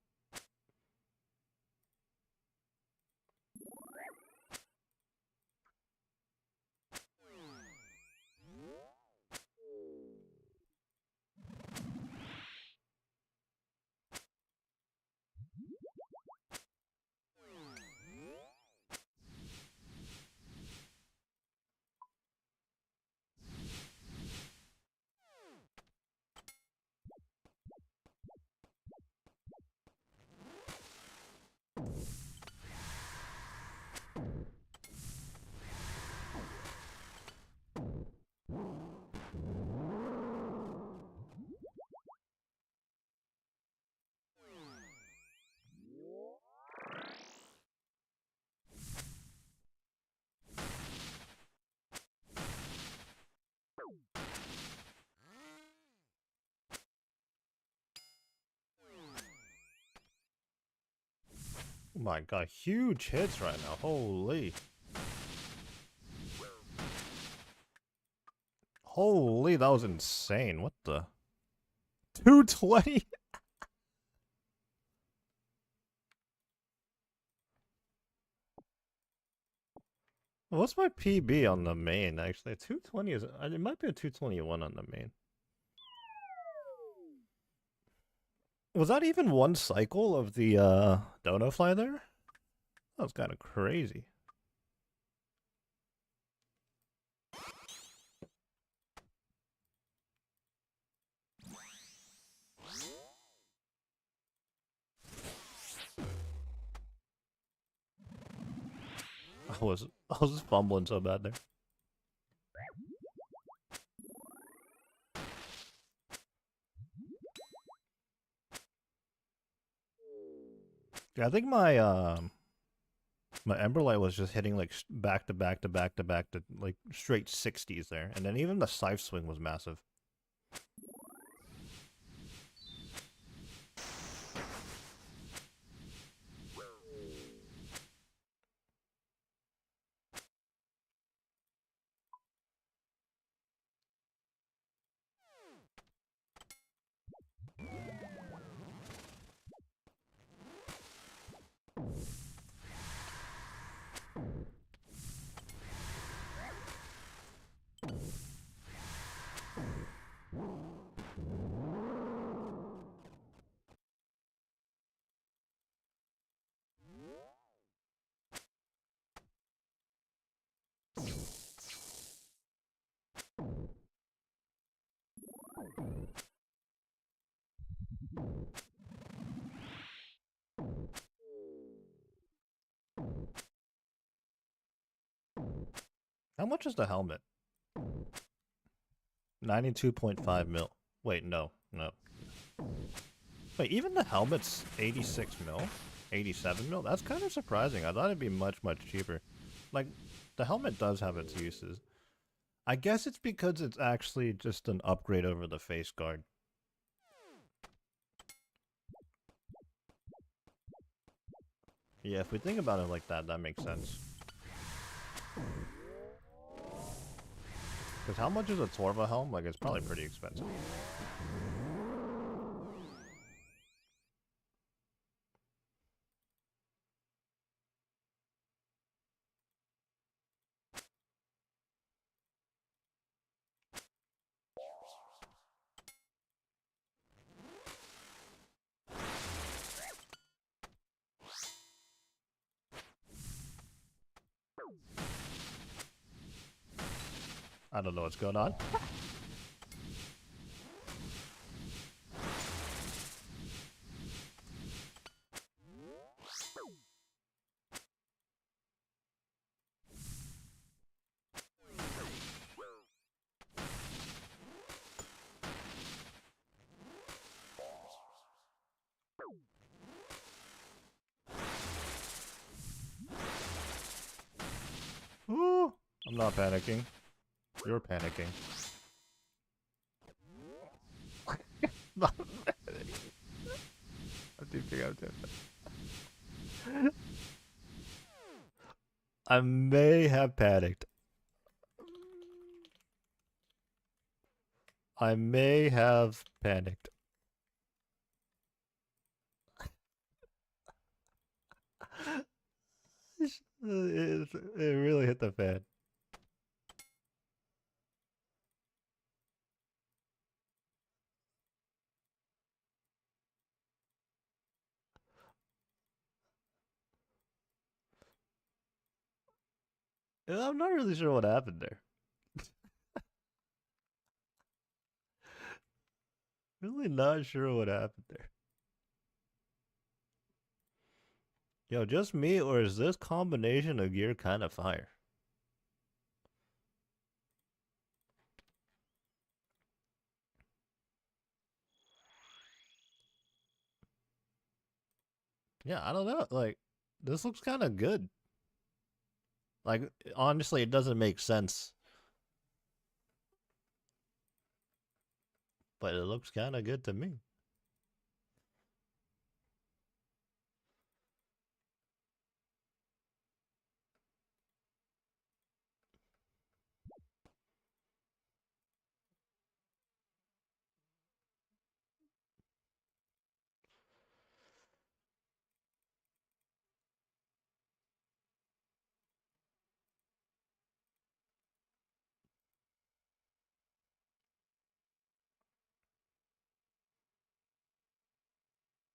Oh my god, huge hits right now. Holy. Holy, that was insane. What the? 220? What's my PB on the main, actually? 220 is... It might be a 221 on the main. Was that even one cycle of the, dono fly there? That was kind of crazy. I was just fumbling so bad there. Yeah, I think my my Emberlight was just hitting like back to back to back to back to like straight 60s there, and then even the scythe swing was massive. How much is the helmet? 92.5 mil. Wait, no. Wait, even the helmet's 86 mil? 87 mil? That's kind of surprising. I thought it'd be much, much cheaper. Like, the helmet does have its uses. I guess it's because it's actually just an upgrade over the face guard. Yeah, if we think about it like that, that makes sense. Because how much is a Torva helm? Like, it's probably pretty expensive. I don't know what's going on. Ooh, I'm not panicking. You're panicking. Not panicking. I'm doing. I may have panicked. I may have panicked. It really hit the fan. I'm not really sure what happened there. Really not sure what happened there. Yo, just me, or is this combination of gear kind of fire? Yeah, I don't know. Like, this looks kind of good. Like, honestly, it doesn't make sense. But it looks kind of good to me.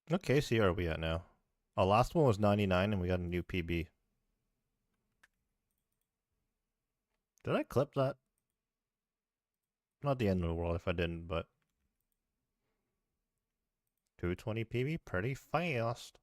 What KC are we at now? Our last one was 99 and we got a new PB. Did I clip that? Not the end of the world if I didn't, but 220 PB, pretty fast.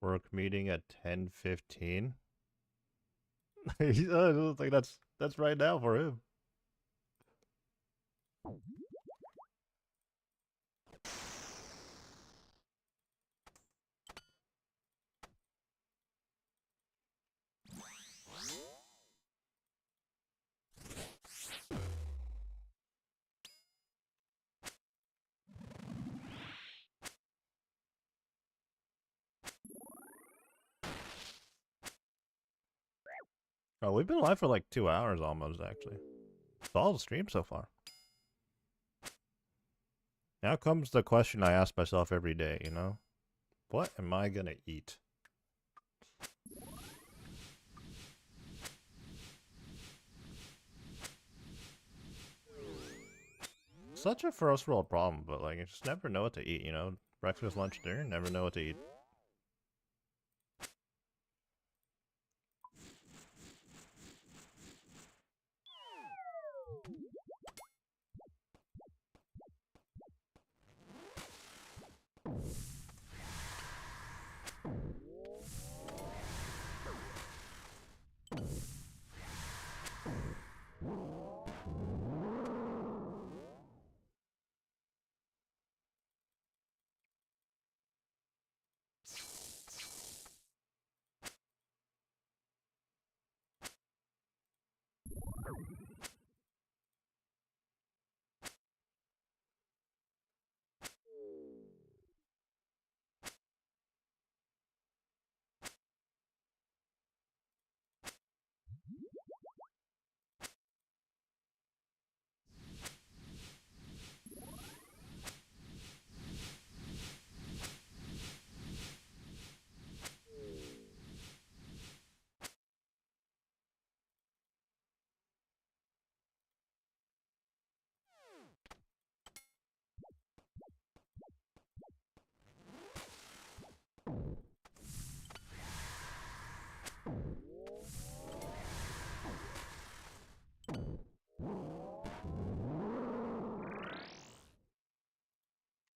Work meeting at 10:15. Like that's right now for him. Oh, we've been live for like 2 hours almost, actually. Solid stream so far. Now comes the question I ask myself every day, you know? What am I gonna eat? Such a first world problem, but like, you just never know what to eat, you know? Breakfast, lunch, dinner, never know what to eat.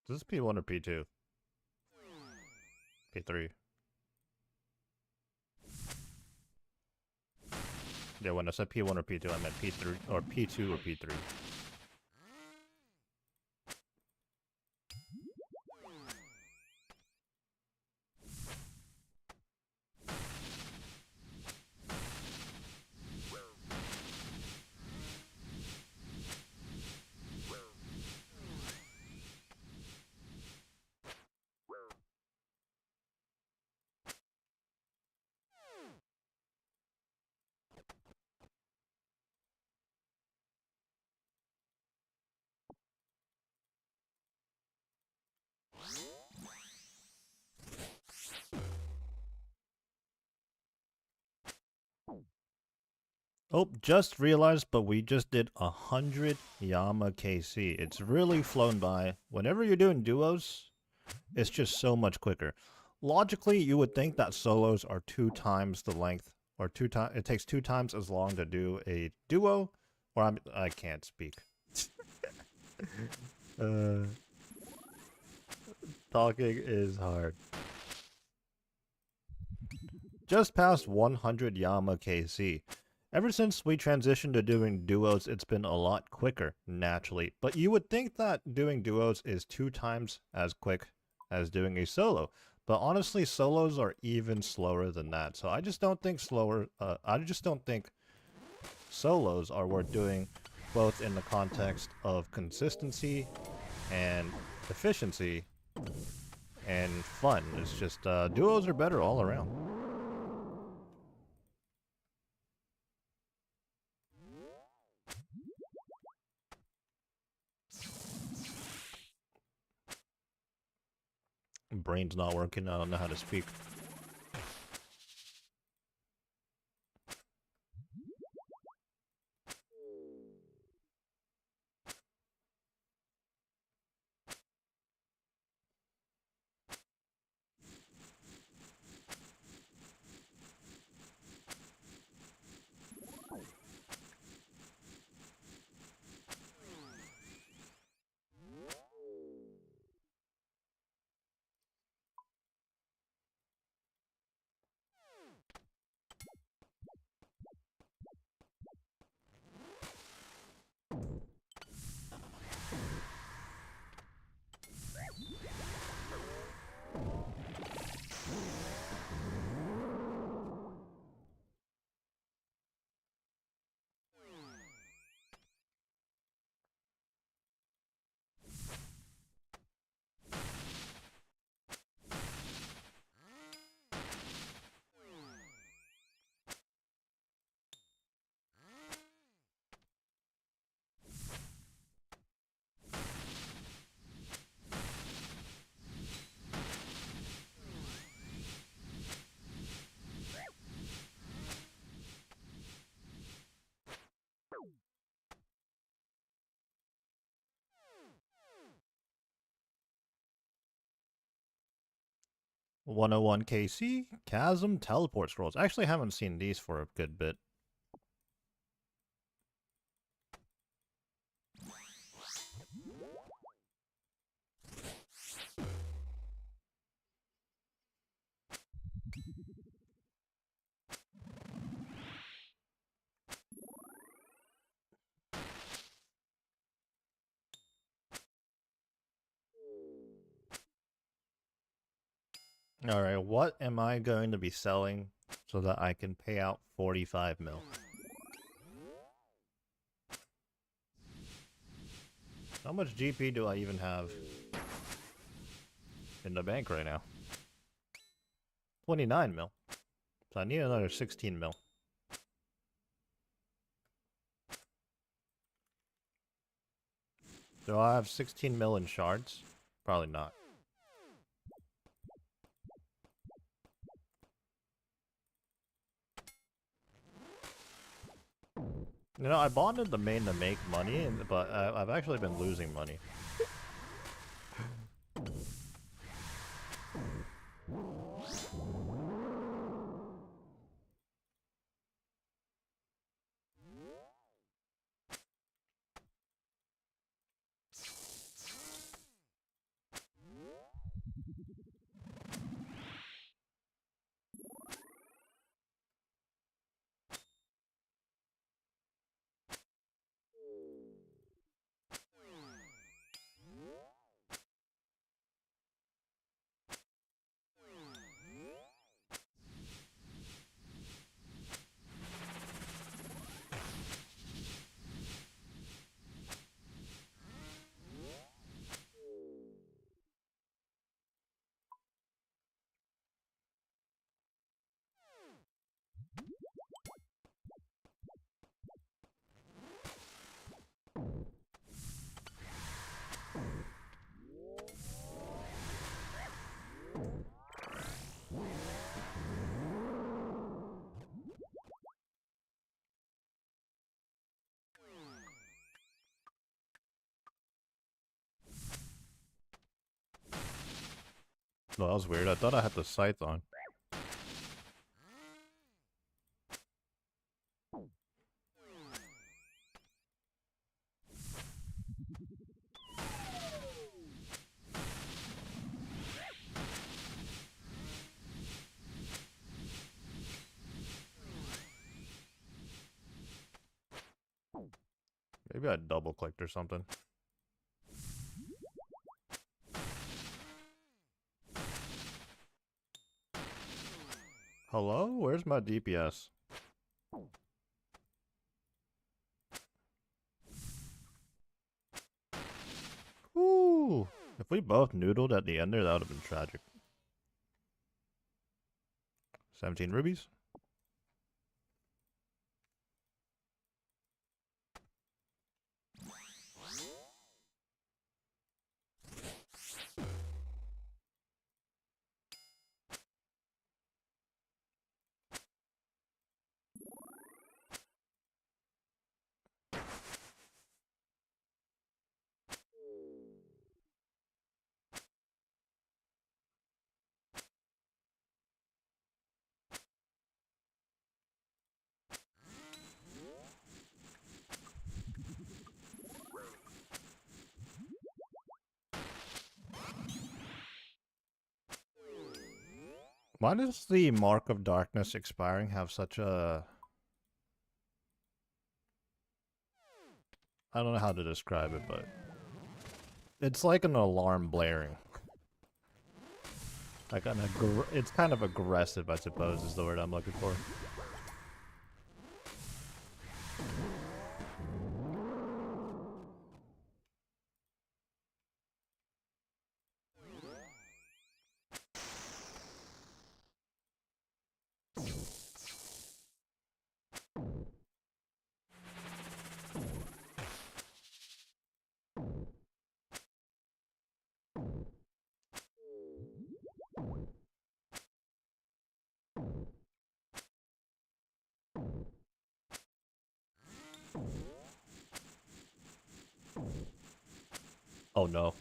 Is this P1 or P2? P3. Yeah, when I said P1 or P2, I meant P3 or P2 or P3. Oh, just realized, but we just did 100 Yama KC. It's really flown by. Whenever you're doing duos, it's just so much quicker. Logically, you would think that solos are 2 times the length, or it takes 2 times as long to do a duo, or I can't speak. Talking is hard. Just past 100 Yama KC. Ever since we transitioned to doing duos, it's been a lot quicker, naturally. But you would think that doing duos is 2 times as quick as doing a solo. But honestly, solos are even slower than that. So I just don't think solos are worth doing, both in the context of consistency and efficiency and fun. It's just, duos are better all around. Brain's not working, I don't know how to speak. 101 KC, Chasm, Teleport Scrolls. I actually haven't seen these for a good bit. Alright, what am I going to be selling so that I can pay out 45 mil? How much GP do I even have in the bank right now? 29 mil. So I need another 16 mil. Do I have 16 mil in shards? Probably not. You know, I bought into the main to make money, but I've actually been losing money. No, that was weird. I thought I had the sights on. Maybe I double clicked or something. Hello? Where's my DPS? Ooh! If we both noodled at the end there, that would have been tragic. 17 rubies? Why does the Mark of Darkness expiring have such a... I don't know how to describe it, but... It's like an alarm blaring. Like it's kind of aggressive, I suppose, is the word I'm looking for. Oh no.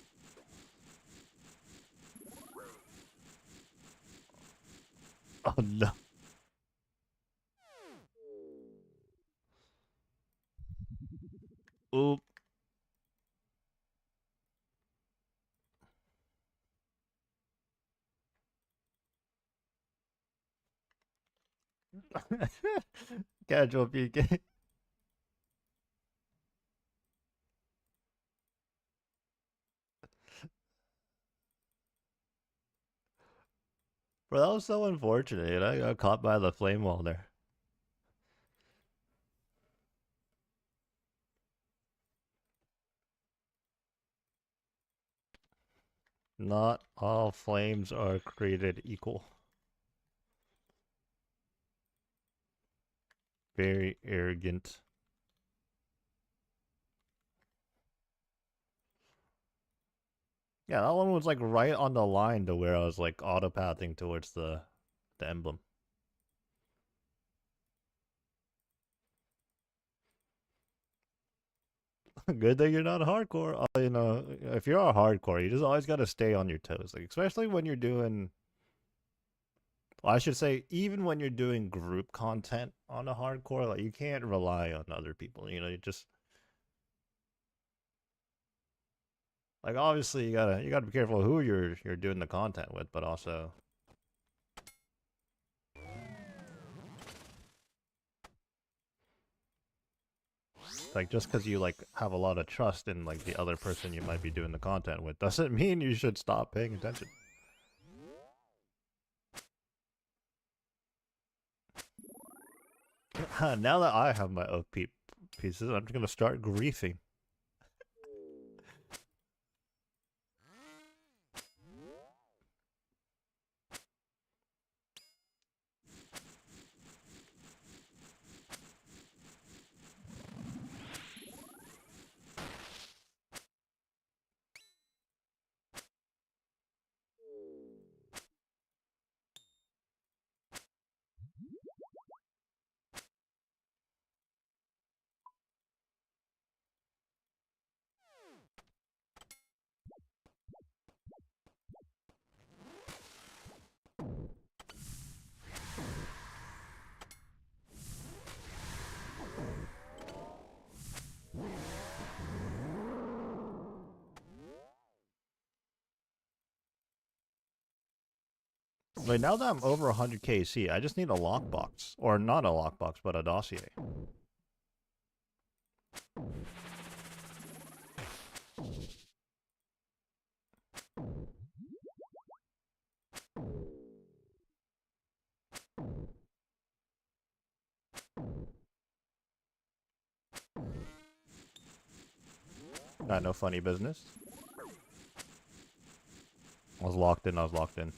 Oh no. Oop. Casual PK. Bro, that was so unfortunate. I got caught by the flame wall there. Not all flames are created equal. Very arrogant. Yeah, that one was like right on the line to where I was like autopathing towards the emblem. Good thing you're not hardcore. You know, if you're a hardcore, you just always got to stay on your toes. Like especially when you're doing, well, I should say, even when you're doing group content on a hardcore, like you can't rely on other people. You know, you just like obviously you gotta be careful who you're doing the content with, but also like just because you like have a lot of trust in like the other person you might be doing the content with doesn't mean you should stop paying attention. Now that I have my OP pieces, I'm just gonna start griefing. Wait, now that I'm over 100 KC, I just need a lockbox. Or not a lockbox, but a dossier. Got no funny business. I was locked in, I was locked in.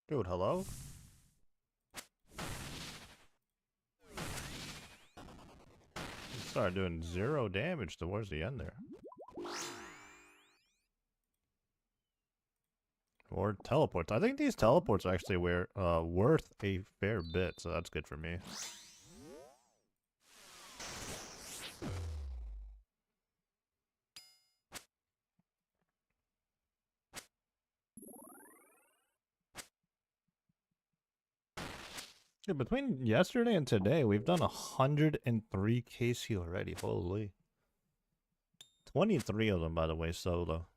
Dude, hello? Started doing 0 damage towards the end there. Or teleports. I think these teleports actually were worth a fair bit, so that's good for me. Yeah, between yesterday and today, we've done 103 KC already. Holy. 23 of them, by the way, solo.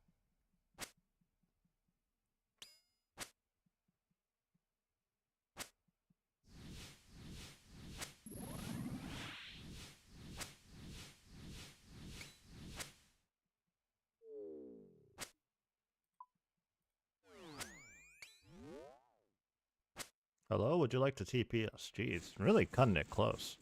Hello, would you like to TP us? Jeez, really cutting it close.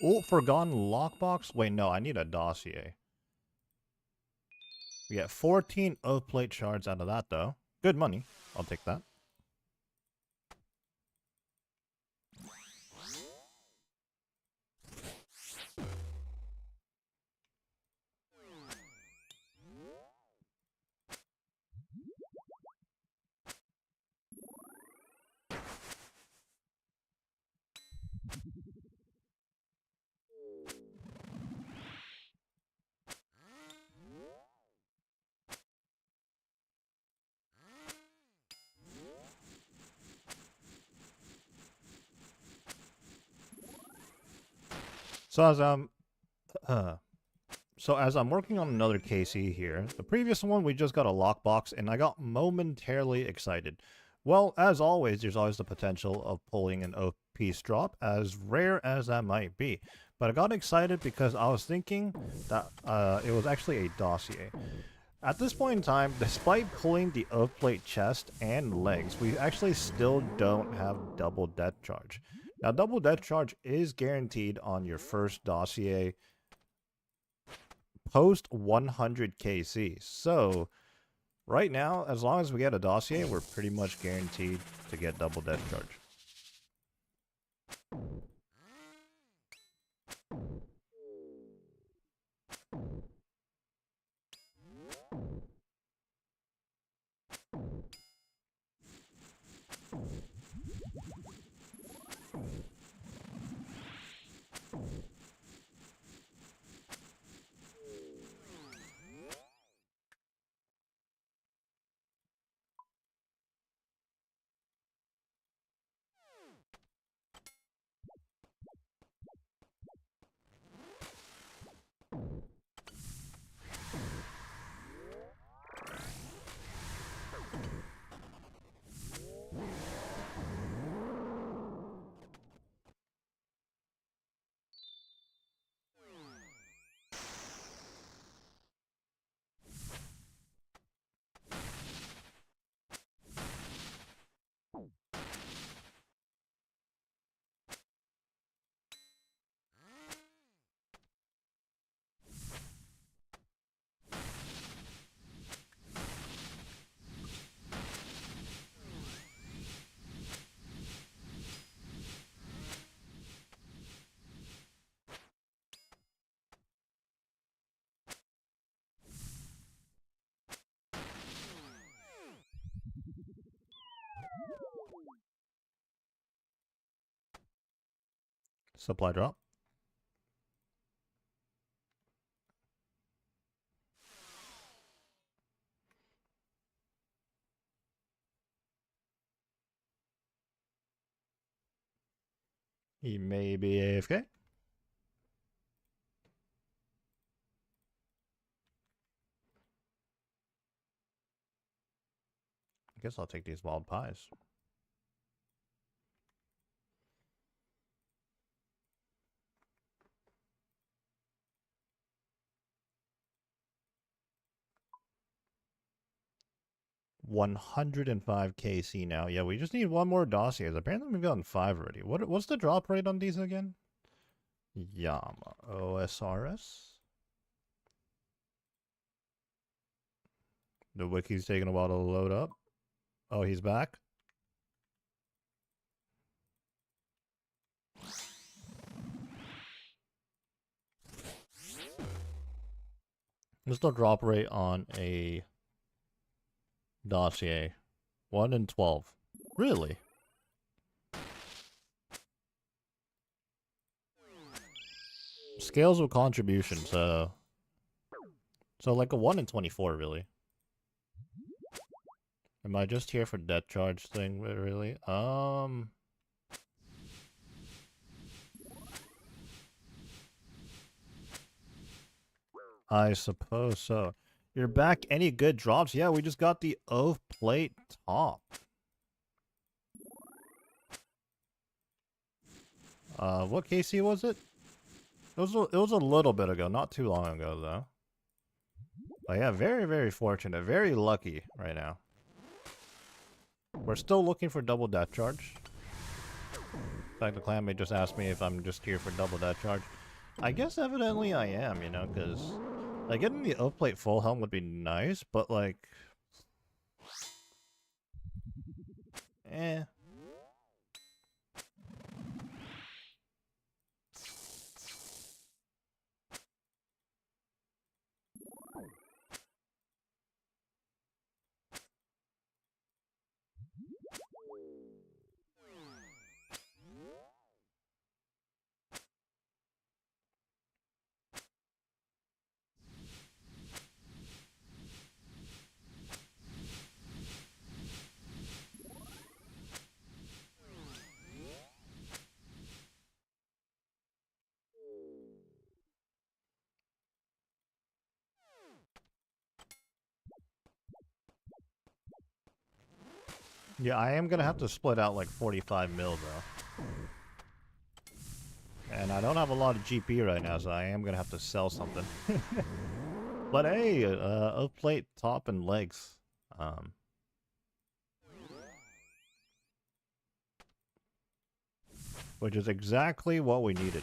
Oh, forgotten lockbox? Wait, no, I need a dossier. We get 14 OATHPLATE shards out of that, though. Good money. I'll take that. So as I'm working on another KC here, the previous one we just got a lockbox and I got momentarily excited. Well, as always, there's always the potential of pulling an OP drop, as rare as that might be. But I got excited because I was thinking that it was actually a dossier. At this point in time, despite pulling the OATHPLATE chest and legs, we actually still don't have double death charge. Now, double death charge is guaranteed on your first dossier post 100 KC. So, right now, as long as we get a dossier, we're pretty much guaranteed to get double death charge. Supply drop. He may be AFK. I guess I'll take these wild pies. $105 KC now. Yeah, we just need one more dossiers. Apparently we've gotten 5 already. What's the drop rate on these again? Yama. OSRS? The wiki's taking a while to load up. Oh, he's back? What's the drop rate on a dossier? 1 in 12. Really? Scales of contribution, so like a 1 in 24, really. Am I just here for debt charge thing, really? I suppose so. You're back. Any good drops? Yeah, we just got the OATHPLATE top. What KC was it? It was a little bit ago, not too long ago though. But yeah, very, very fortunate, very lucky right now. We're still looking for double debt charge. In fact, the clan may just ask me if I'm just here for double debt charge. I guess evidently I am, you know, because like getting the OATHPLATE full helm would be nice, but like, eh. Yeah, I am gonna have to split out like 45 mil though. And I don't have a lot of GP right now, so I am gonna have to sell something. But hey, OATHPLATE top and legs. Which is exactly what we needed.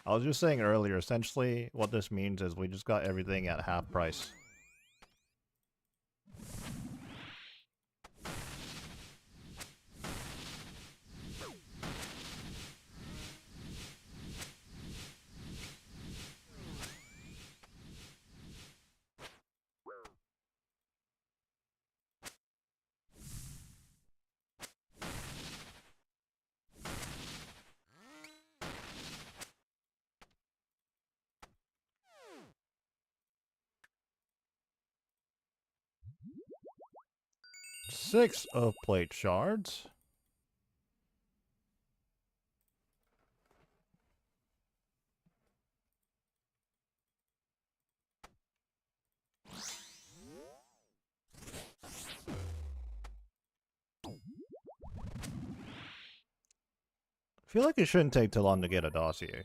I was just saying earlier, essentially what this means is we just got everything at half price. Six OATHPLATE shards. I feel like it shouldn't take too long to get a dossier.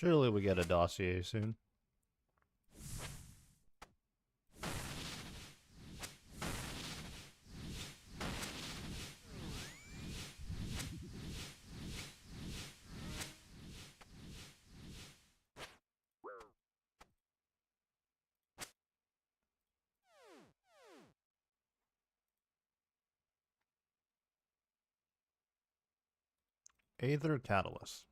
Surely we get a dossier soon. Aether Catalyst.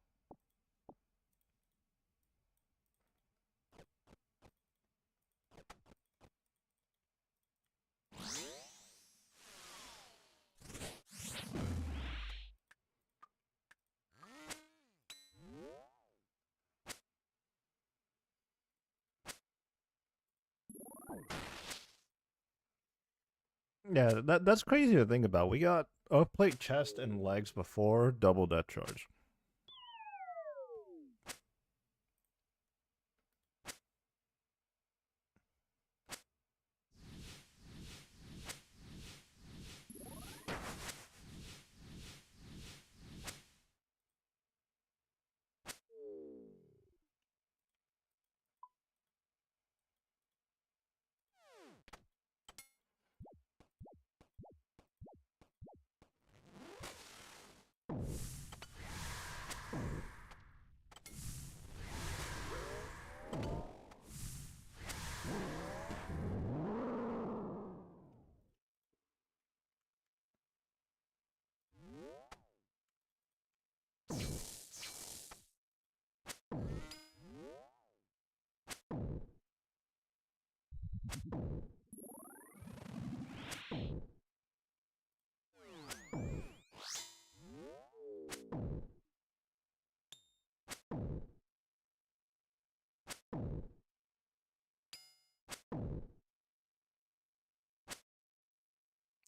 Yeah, that's crazy to think about. We got OATHPLATE chest and legs before double death charge.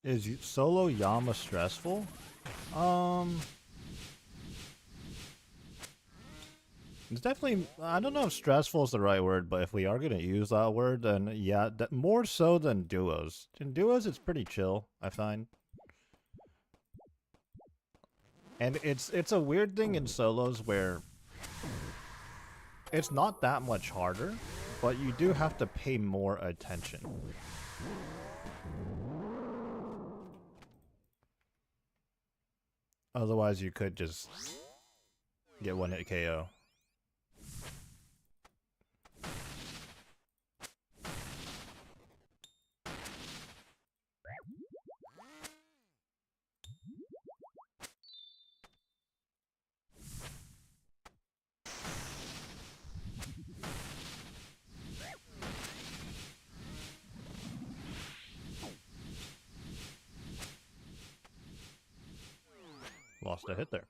Is solo Yama stressful? It's definitely, I don't know if stressful is the right word, but if we are going to use that word, then yeah, more so than duos. In duos, it's pretty chill, I find. And it's a weird thing in solos where it's not that much harder, but you do have to pay more attention. Otherwise, you could just get one hit KO. Lost a hit there.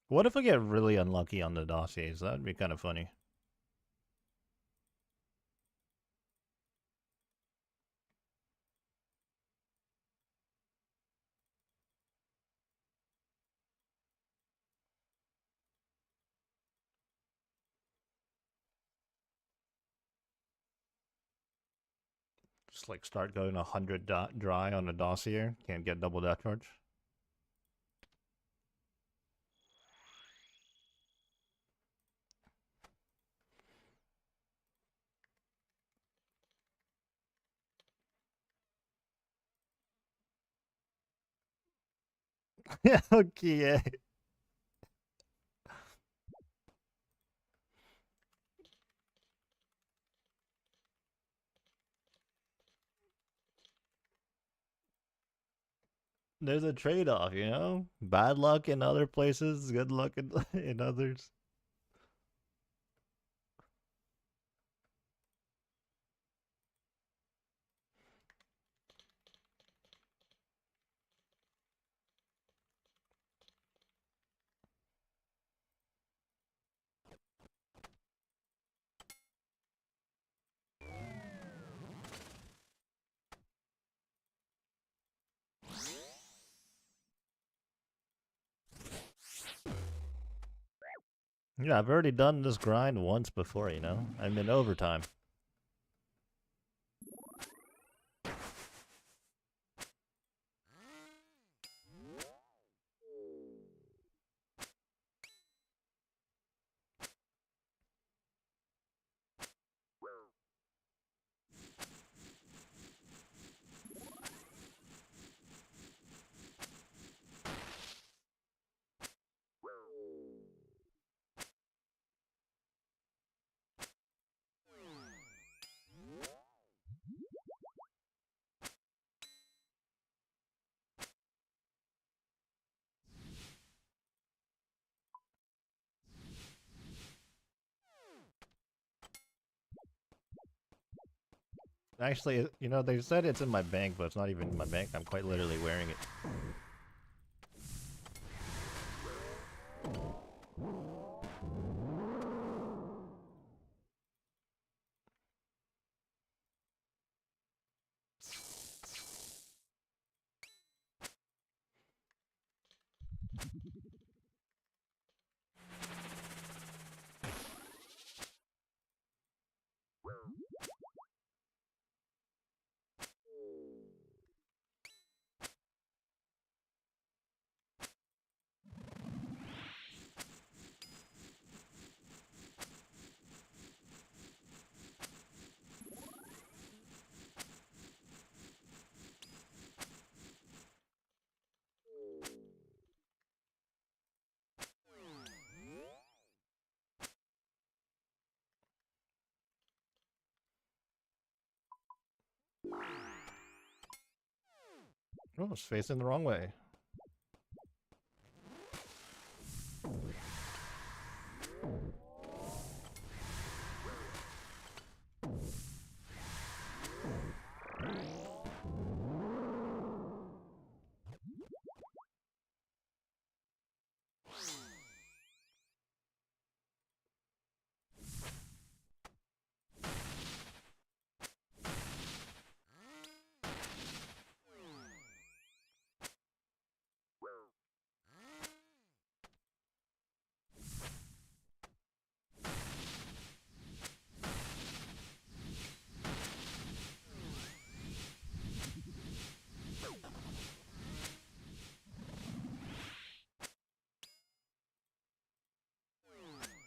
What if I get really unlucky on the dossiers? That'd be kind of funny. Just like start going 100 dry on a dossier. Can't get double death charge. Yeah, okay. There's a trade-off, you know? Bad luck in other places, good luck in others. Yeah, I've already done this grind once before, you know? I'm in overtime. Actually, you know, they said it's in my bank, but it's not even in my bank. I'm quite literally wearing it. Oh, it's facing the wrong way.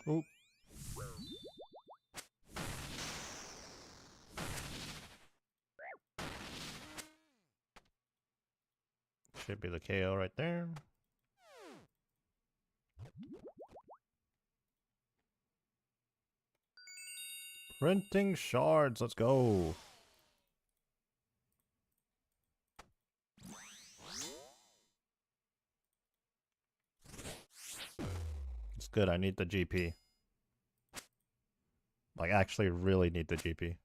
Oop. Should be the KO right there. Printing shards, let's go. It's good, I need the GP. Like, actually really need the GP.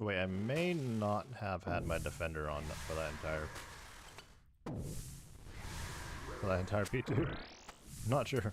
Wait, I may not have had my defender on for that entire P2. Not sure.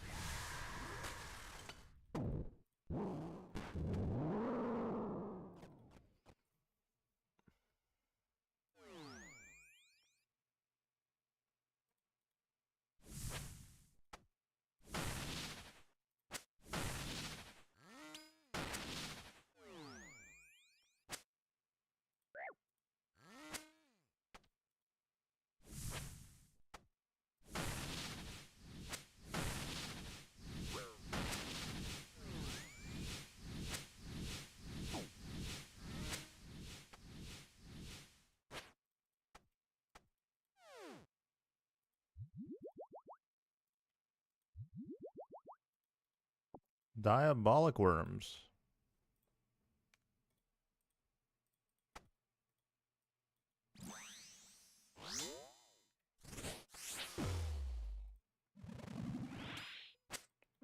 Diabolic worms.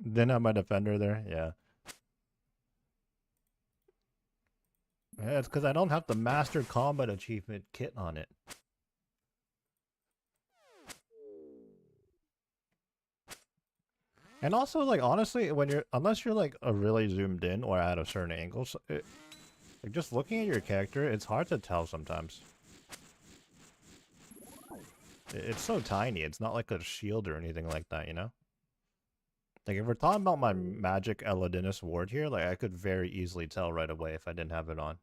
Didn't have my defender there, yeah. Yeah, it's because I don't have the Master Combat Achievement kit on it. And also, like, honestly, when you're, unless you're, like, really zoomed in or at a certain angle, like, just looking at your character, it's hard to tell sometimes. It's so tiny, it's not like a shield or anything like that, you know? Like, if we're talking about my magic Eladinus ward here, like, I could very easily tell right away if I didn't have it on.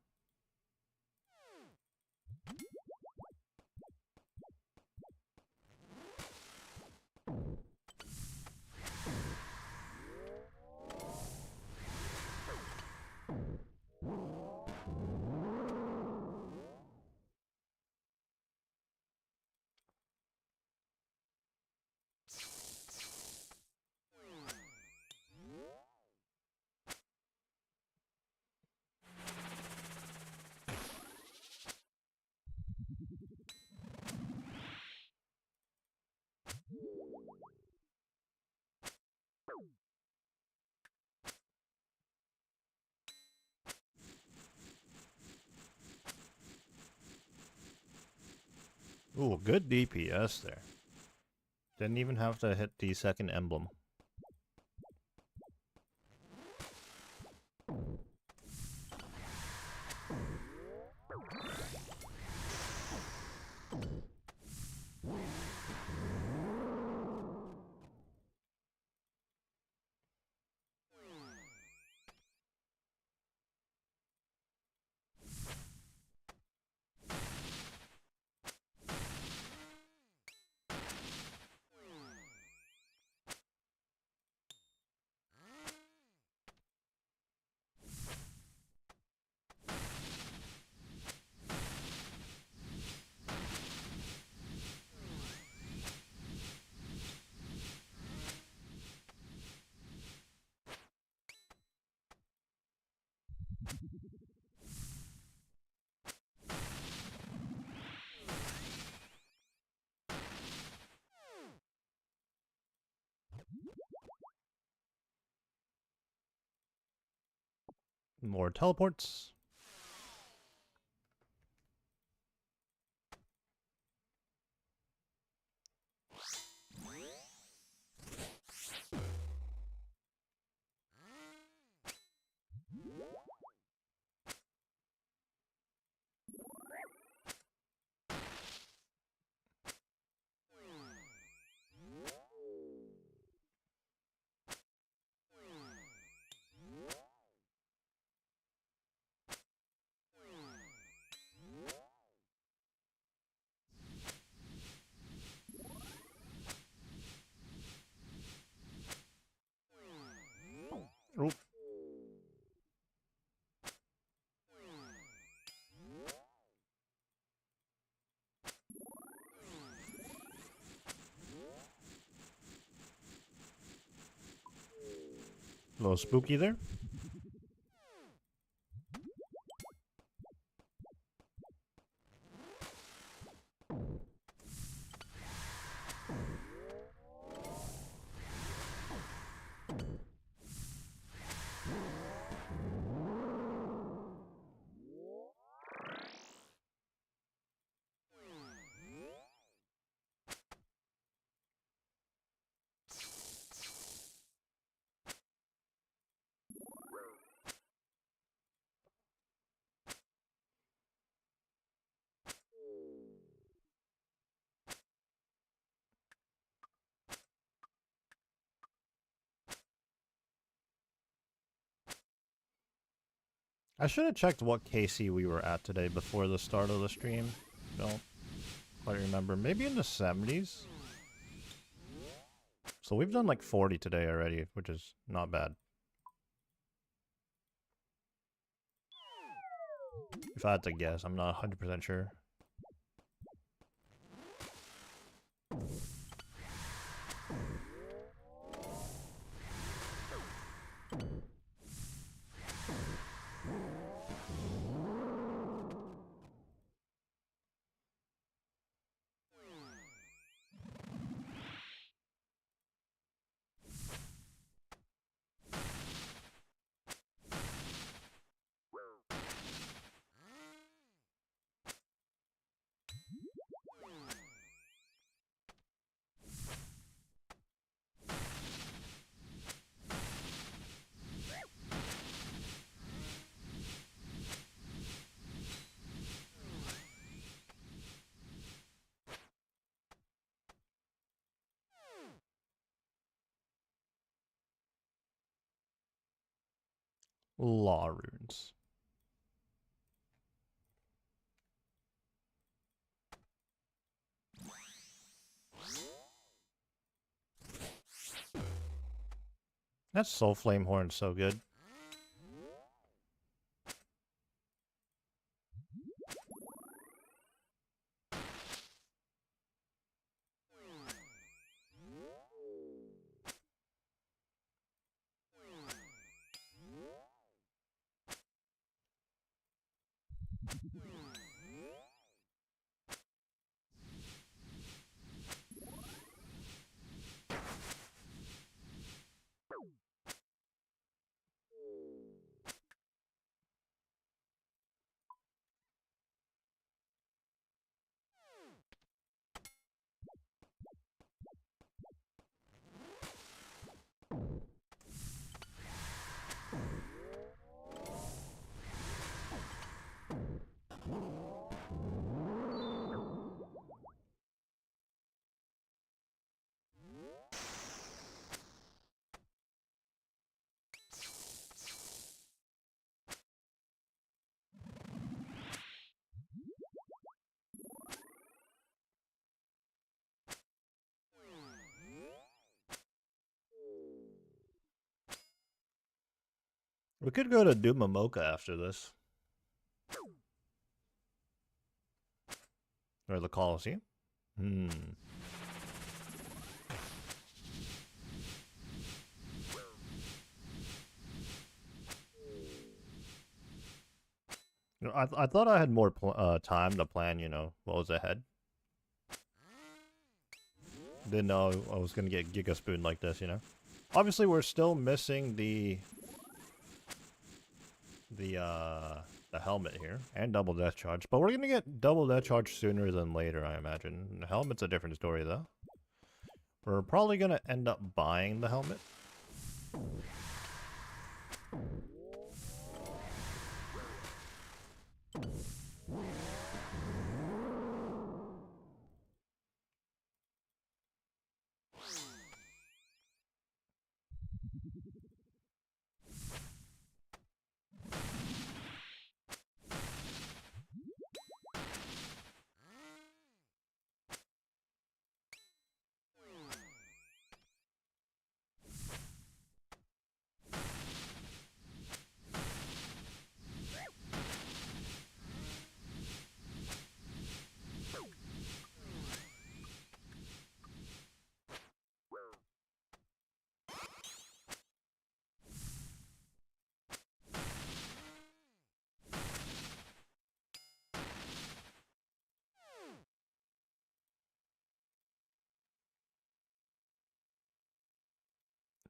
Ooh, good DPS there. Didn't even have to hit the second emblem. More teleports. Oop. A little spooky there. I should have checked what KC we were at today before the start of the stream. Don't quite remember. Maybe in the 70s? So we've done like 40 today already, which is not bad. If I had to guess, I'm not 100% sure. Law runes. That Soul Flame Horn's so good. We could go to Dumamoka after this. Or the Colosseum. You know, I thought I had more time to plan, you know, what was ahead. Didn't know I was gonna get Giga Spoon like this, you know. Obviously, we're still missing the helmet here and double death charge, but we're gonna get double death charge sooner than later, I imagine. The helmet's a different story, though. We're probably gonna end up buying the helmet.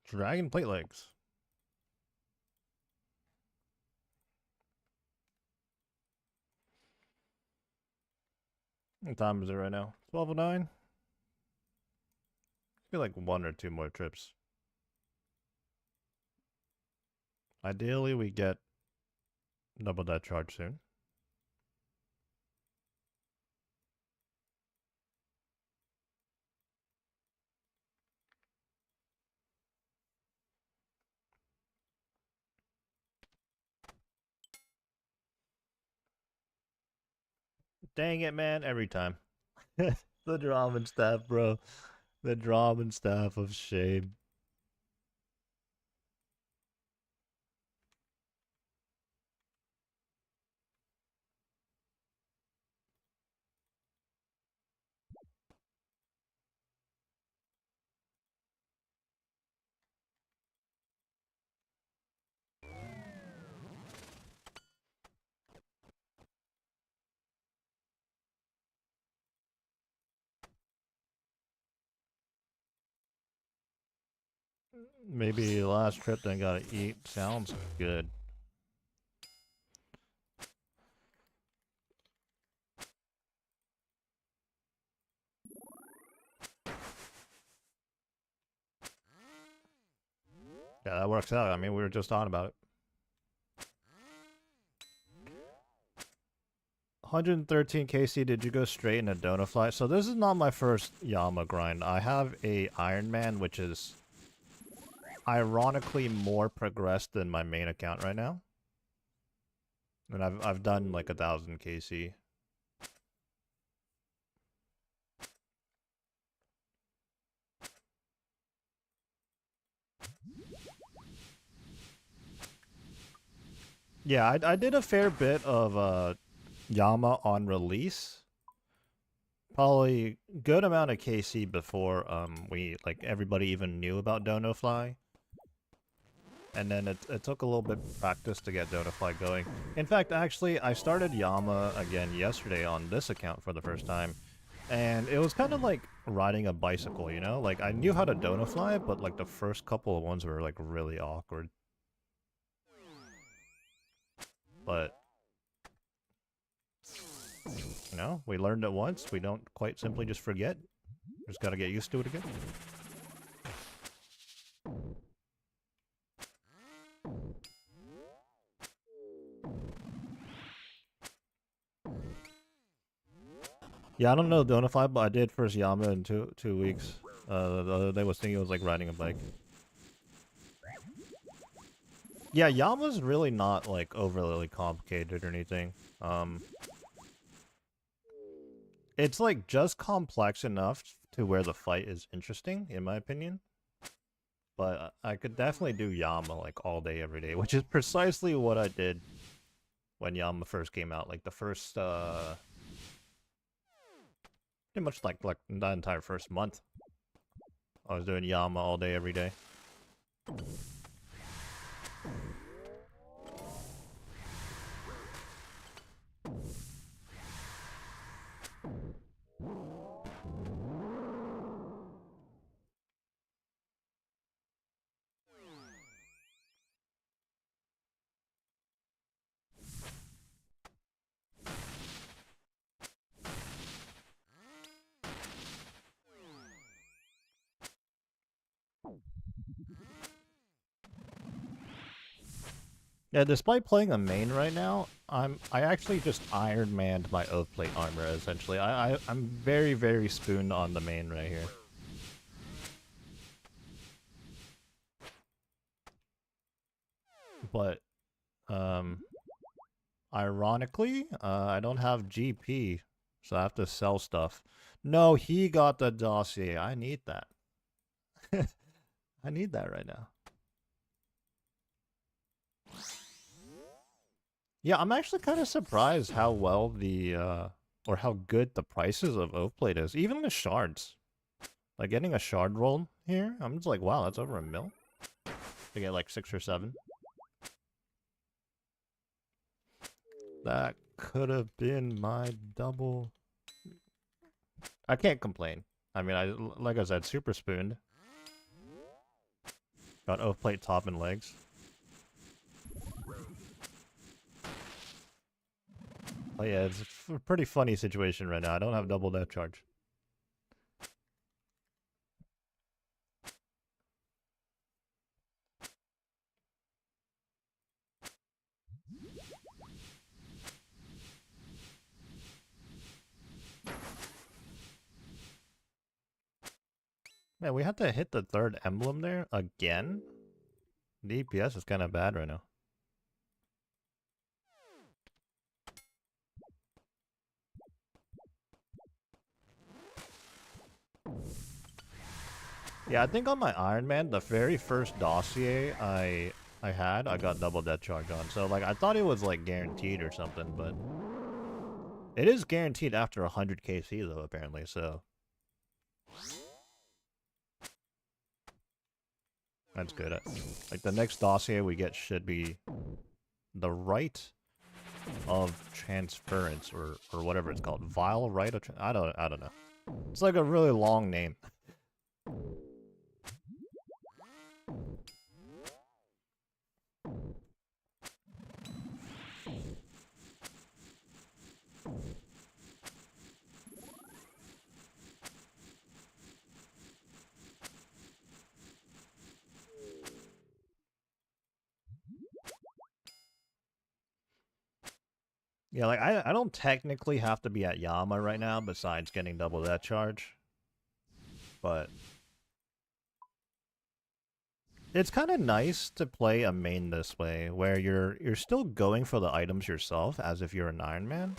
Dragon plate legs. What time is it right now? 12:09? I feel like 1 or 2 more trips. Ideally, we get double that charge soon. Dang it, man, every time. The drama and stuff, bro. The drama and stuff of shame. Maybe last trip then gotta eat. Sounds good. Yeah, that works out. I mean, we were just on about it. 113 KC, did you go straight into Donafly? So this is not my first Yama grind. I have a Iron Man, which is ironically more progressed than my main account right now. And I've done like 1,000 KC. Yeah, I did a fair bit of Yama on release. Probably good amount of KC before we like everybody even knew about Donofly. And then it took a little bit of practice to get Donofly going. In fact, actually, I started Yama again yesterday on this account for the first time. And it was kind of like riding a bicycle, you know? Like, I knew how to Donofly, but like the first couple of ones were like really awkward. But, you know, we learned it once. We don't quite simply just forget. Just gotta get used to it again. Yeah, I don't know Donafly, but I did first Yama in two weeks. The other day was thinking it was like riding a bike. Yeah, Yama's really not like overly complicated or anything. It's like just complex enough to where the fight is interesting, in my opinion. But I could definitely do Yama like all day, every day, which is precisely what I did when Yama first came out. Like the first, pretty much like the entire first month. I was doing Yama all day, every day. Yeah, despite playing a main right now, I actually just Iron Manned my OATHPLATE armor essentially. I'm very, very spooned on the main right here. But ironically, I don't have GP, so I have to sell stuff. No, he got the dossier. I need that. I need that right now. Yeah, I'm actually kind of surprised how well the or how good the prices of OATHPLATE is. Even the shards. Like getting a shard roll here, I'm just like, wow, that's over $1 mil. To get like 6 or 7. That could have been my double. I can't complain. I mean, like I said, super spooned. Got OATHPLATE top and legs. Oh yeah, it's a pretty funny situation right now. I don't have double death charge. Man, we have to hit the third emblem there again? The EPS is kind of bad right now. Yeah, I think on my Iron Man, the very first dossier I got double death charge on. So like I thought it was like guaranteed or something, but it is guaranteed after 100 KC though apparently. So that's good. Like the next dossier we get should be the right of transference or whatever it's called. Vile right of I don't know. It's like a really long name. Yeah, like I don't technically have to be at Yama right now besides getting double that charge. But it's kind of nice to play a main this way where you're still going for the items yourself as if you're an Iron Man.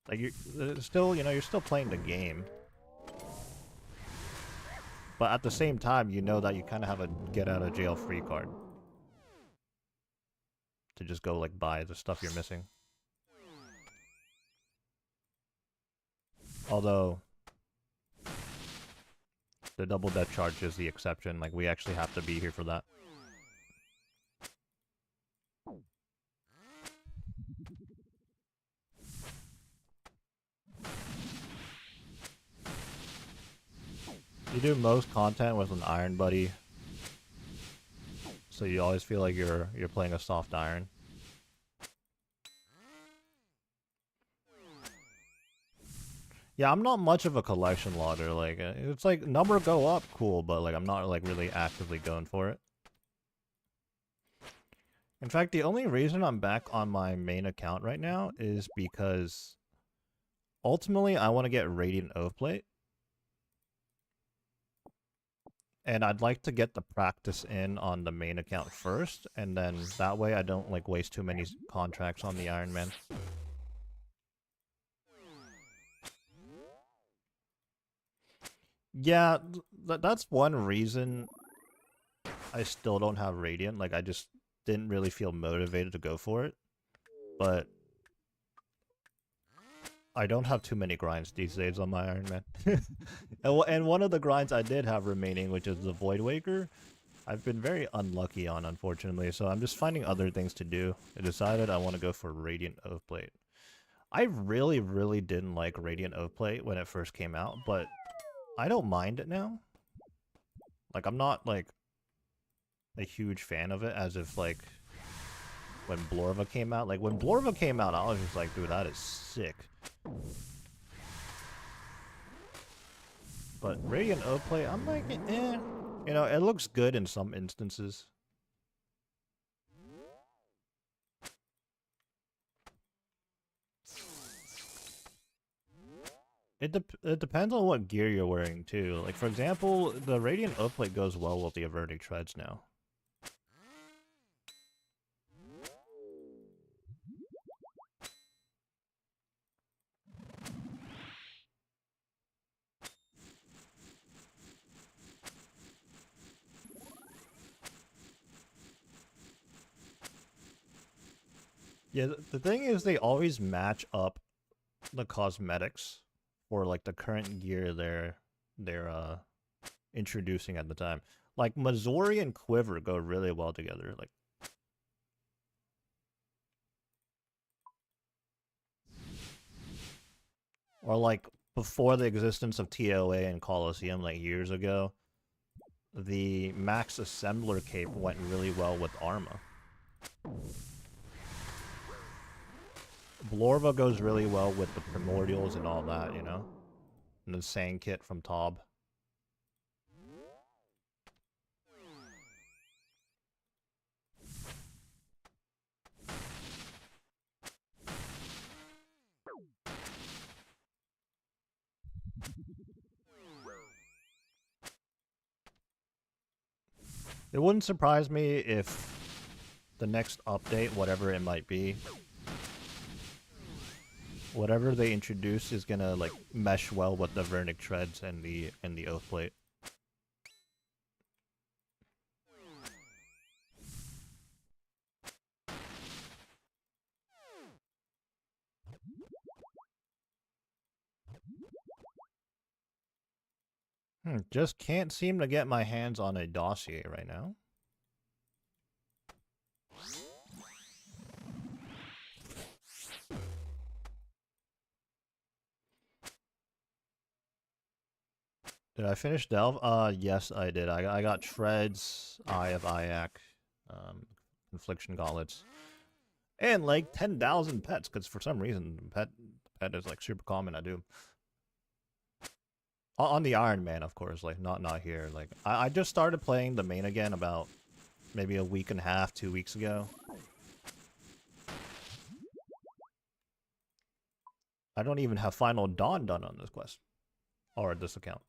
Like you're still, you know, you're still playing the game. But at the same time, you know that you kind of have a get out of jail free card to just go like buy the stuff you're missing. Although the double death charge is the exception. Like we actually have to be here for that. You do most content with an iron buddy, so you always feel like you're playing a soft iron. Yeah, I'm not much of a collection logger. Like it's like number go up, cool, but like I'm not like really actively going for it. In fact, the only reason I'm back on my main account right now is because ultimately I want to get Radiant OATHPLATE. And I'd like to get the practice in on the main account first, and then that way I don't like waste too many contracts on the Iron Man. Yeah, that's one reason I still don't have Radiant. Like, I just didn't really feel motivated to go for it. But I don't have too many grinds these days on my Iron Man. And one of the grinds I did have remaining, which is the Void Waker, I've been very unlucky on, unfortunately. So I'm just finding other things to do. I decided I want to go for Radiant OATHPLATE. I really, really didn't like Radiant OATHPLATE when it first came out, but I don't mind it now. Like, I'm not, like, a huge fan of it, as if, like, when Blorva came out. Like, when Blorva came out, I was just like, dude, that is sick. But Radiant OATHPLATE, I'm like, eh. You know, it looks good in some instances. It depends on what gear you're wearing, too. Like, for example, the Radiant OATHPLATE goes well with the Averting Treads now. Yeah, the thing is they always match up the cosmetics for like the current gear they're introducing at the time. Like Missouri and Quiver go really well together. Like or like before the existence of TOA and Coliseum like years ago, the Max Assembler cape went really well with Arma. Blorva goes really well with the Primordials and all that, you know? And the Sand Kit from Tob. It wouldn't surprise me if the next update, whatever it might be, whatever they introduce is gonna like mesh well with the Vernic Treads and the OATHPLATE. Just can't seem to get my hands on a dossier right now. Did I finish Delve? Yes, I did. I got Shreds, Eye of Iac, Infliction Gauntlets, and like 10,000 pets, because for some reason, pet is like super common, I do. On the Iron Man, of course, like not here. Like I just started playing the main again about maybe a week and a half, 2 weeks ago. I don't even have Final Dawn done on this quest. Or this account.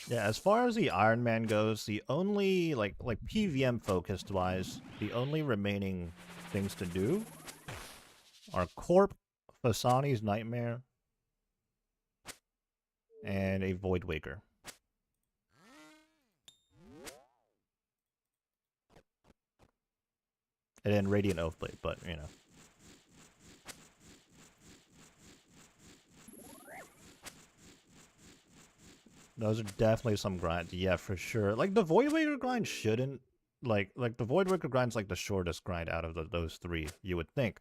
Yeah, as far as the Iron Man goes, the only like PVM focused wise, the only remaining things to do are Corp, Fasani's Nightmare, and a Void Waker. And then Radiant OATHPLATE, but you know. Those are definitely some grind. Yeah, for sure. Like the Void Waker grind shouldn't like the Void Waker grind's like the shortest grind out of those three, you would think.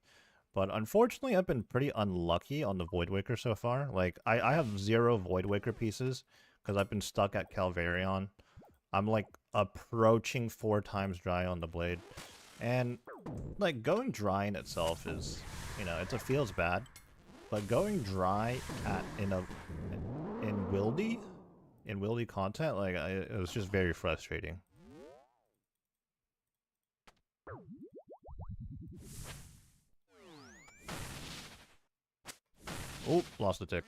But unfortunately, I've been pretty unlucky on the Void Waker so far. Like I have 0 Void Waker pieces because I've been stuck at Calvarion. I'm like approaching 4 times dry on the blade. And like going dry in itself is, you know, it feels bad. But going dry in wildy content, like it was just very frustrating. Oh, lost the tick.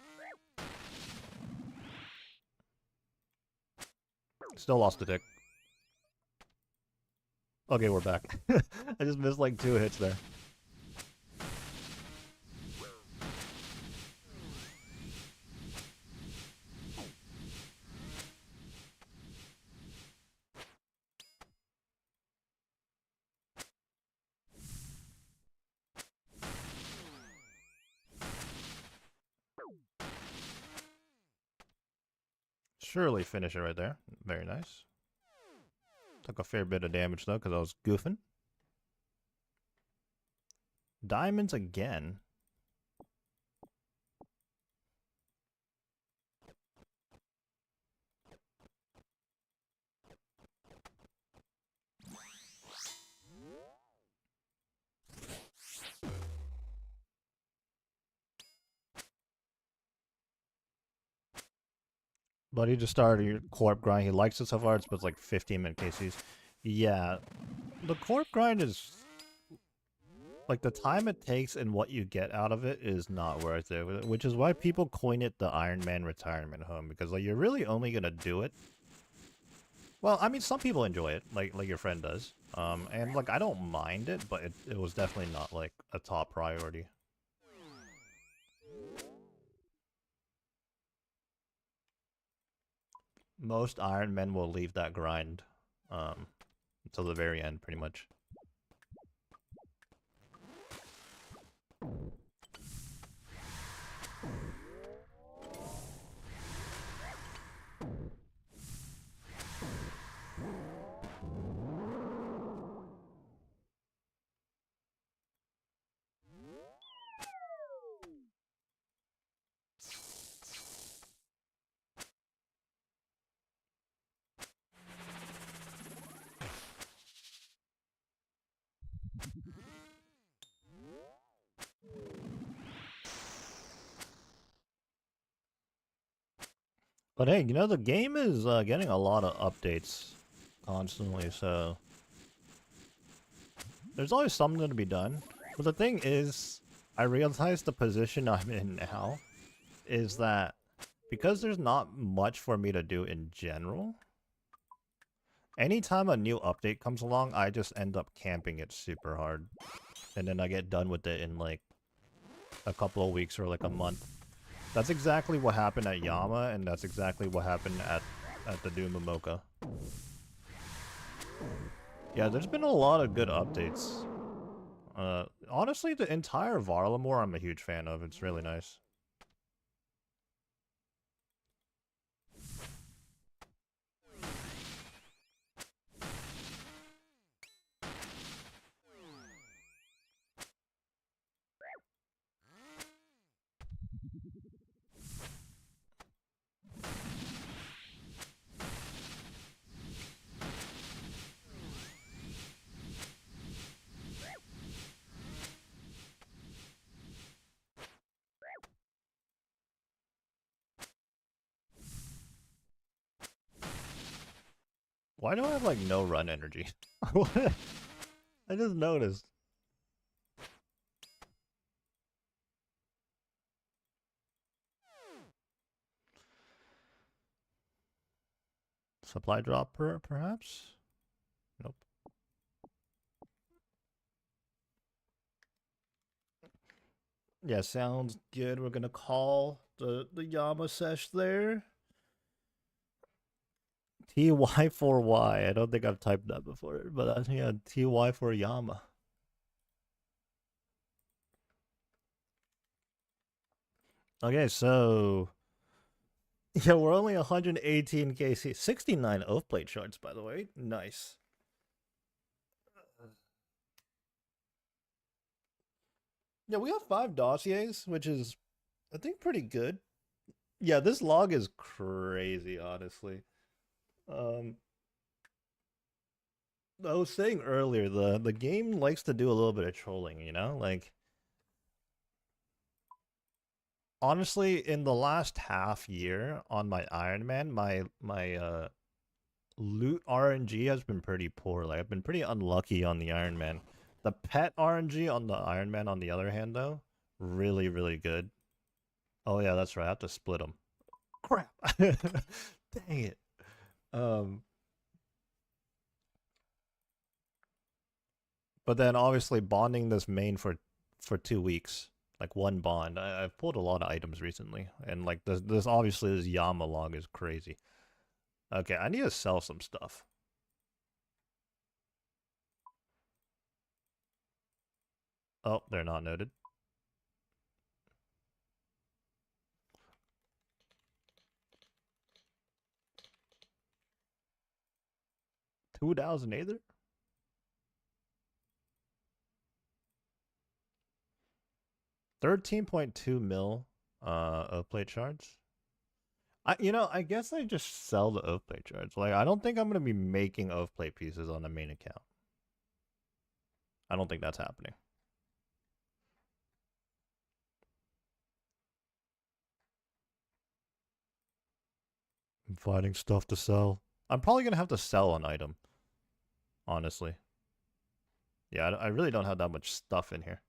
Still lost the tick. Okay, we're back. I just missed like 2 hits there. Surely finish it right there. Very nice. Took a fair bit of damage though, because I was goofing. Diamonds again. But he just started your corp grind. He likes it so far. It's been like 15-minute KCs. Yeah, the corp grind is like the time it takes and what you get out of it is not worth it. Which is why people coin it the Iron Man retirement home, because like you're really only gonna do it. Well, I mean, some people enjoy it, like your friend does. And like I don't mind it, but it was definitely not like a top priority. Most Iron Men will leave that grind until the very end, pretty much. But hey, you know, the game is getting a lot of updates constantly, so there's always something to be done. But the thing is, I realize the position I'm in now is that because there's not much for me to do in general, anytime a new update comes along, I just end up camping it super hard. And then I get done with it in like a couple of weeks or like a month. That's exactly what happened at Yama, and that's exactly what happened at the Dumamoka. Yeah, there's been a lot of good updates. Honestly, the entire Varlamore I'm a huge fan of. It's really nice. Why do I have like no run energy? I just noticed. Supply drop perhaps? Nope. Yeah, sounds good. We're gonna call the Yama sesh there. TY4Y. I don't think I've typed that before, but yeah, TY for Yama. Okay, so yeah, we're only 118 KC, 69 OATHPLATE shards, by the way. Nice. Yeah, we got 5 dossiers, which is, I think, pretty good. Yeah, this log is crazy, honestly. I was saying earlier, the game likes to do a little bit of trolling, you know? Like, honestly, in the last half year on my Iron Man, my loot RNG has been pretty poor. Like, I've been pretty unlucky on the Iron Man. The pet RNG on the Iron Man, on the other hand, though, really, really good. Oh yeah, that's right. I have to split them. Crap. Dang it. But then obviously bonding this main for 2 weeks, like one bond. I've pulled a lot of items recently, and like this obviously this Yama log is crazy. Okay, I need to sell some stuff. Oh, they're not noted. $2,000 either? $13.2 mil OATHPLATE shards. I guess I just sell the OATHPLATE shards. Like, I don't think I'm gonna be making OATHPLATE pieces on the main account. I don't think that's happening. I'm finding stuff to sell. I'm probably gonna have to sell an item, honestly. Yeah, I really don't have that much stuff in here.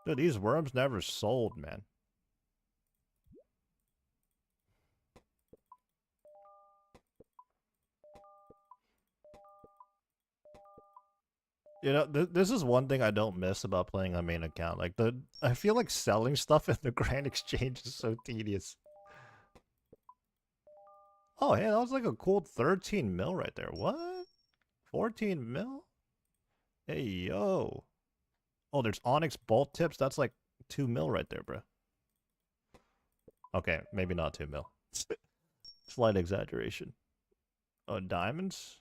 Dude, these worms never sold, man. You know, this is one thing I don't miss about playing on main account. Like, I feel like selling stuff in the Grand Exchange is so tedious. Oh, hey, that was like a cool 13 mil right there. What? 14 mil? Hey, yo. Oh, there's Onyx bolt tips. That's like 2 mil right there, bro. Okay, maybe not 2 mil. Slight exaggeration. Oh, diamonds?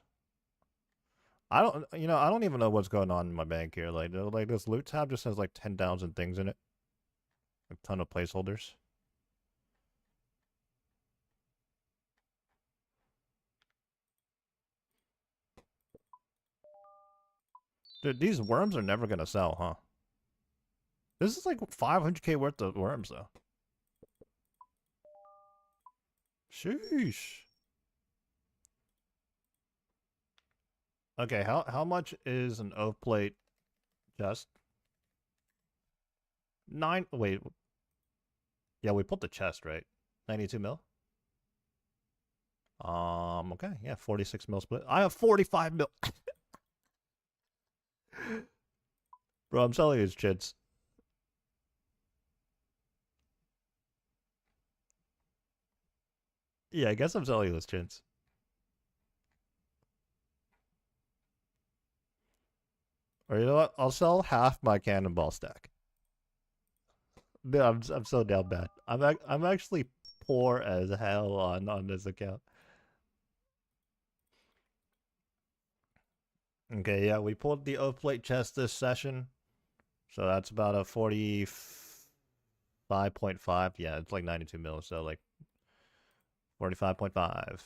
I don't even know what's going on in my bank here. Like this loot tab just has like 10,000 things in it. A ton of placeholders. Dude, these worms are never gonna sell, huh? This is like 500k worth of worms, though. Sheesh. Okay, how much is an OATHPLATE chest? 9. Wait. Yeah, we put the chest, right? 92 mil? Okay, yeah, 46 mil split. I have 45 mil. Bro, I'm selling his chits. Yeah, I guess I'm selling those chits. Or you know what? I'll sell half my cannonball stack. No, I'm so down bad. I'm actually poor as hell on this account. Okay, yeah, we pulled the OATHPLATE chest this session, so that's about a 45.5. Yeah, it's like 92 mil, so like 45.5.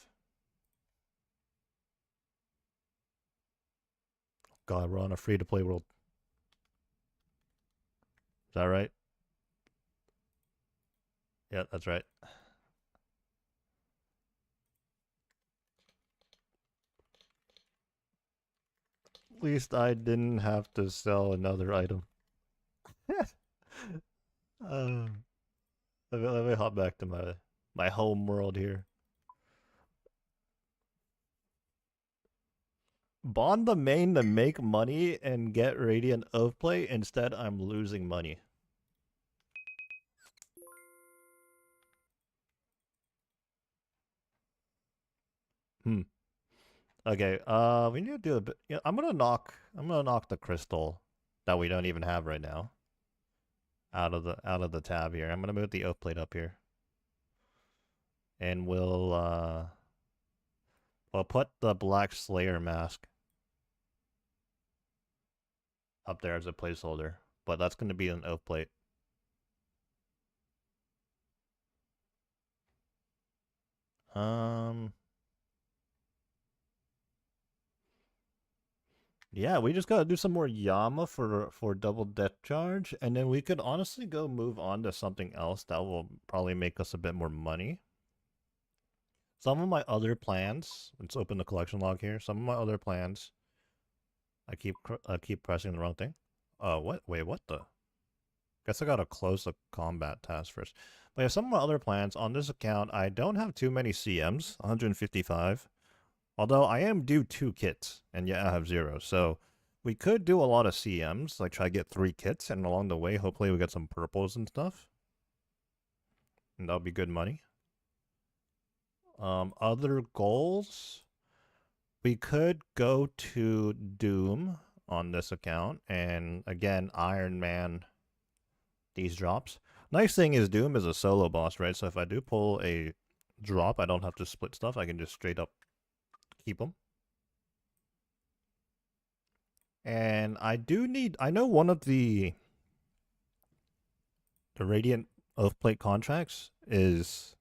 God, we're on a free-to-play world. Is that right? Yeah, that's right. At least I didn't have to sell another item. uh, let me hop back to my home world here. Bond the main to make money and get Radiant OATHPLATE. Instead, I'm losing money. Hmm. Okay. We need to do a bit. Yeah, I'm gonna knock the crystal that we don't even have right now out of the tab here. I'm gonna move the OATHPLATE up here, and we'll put the Black Slayer mask up there as a placeholder. But that's gonna be an OATHPLATE. Um. Yeah, we just gotta do some more Yama for double death charge, and then we could honestly go move on to something else that will probably make us a bit more money. Some of my other plans, let's open the collection log here. Some of my other plans, I keep pressing the wrong thing. What? Wait, what the? Guess I gotta close the combat task first. But yeah, some of my other plans on this account, I don't have too many CMs, 155. Although I am due 2 kits, and yeah, I have 0. So we could do a lot of CMs, like try to get 3 kits, and along the way, hopefully we get some purples and stuff. And that'll be good money. Other goals, we could go to Doom on this account, and again, Iron Man these drops. Nice thing is Doom is a solo boss, right? So if I do pull a drop, I don't have to split stuff. I can just straight up keep them. And I know one of the Radiant OATHPLATE contracts is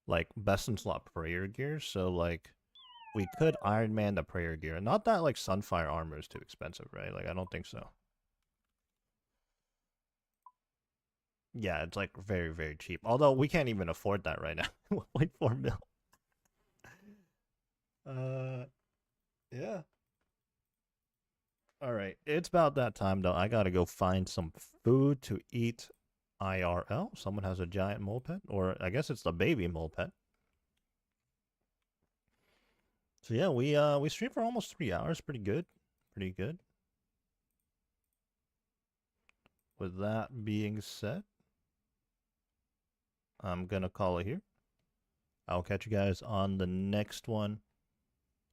like best in slot prayer gear, so like we could Iron Man the prayer gear. Not that like Sunfire armor is too expensive, right? Like I don't think so. Yeah, it's like very, very cheap. Although we can't even afford that right now. 1.4 mil. Yeah. All right. It's about that time though. I gotta go find some food to eat IRL. Someone has a giant mole pet, or I guess it's the baby mole pet. So yeah, we streamed for almost 3 hours. Pretty good. Pretty good. With that being said, I'm gonna call it here. I'll catch you guys on the next one.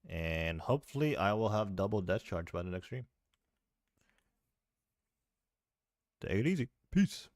And hopefully I will have double death charge by the next stream. Take it easy. Peace.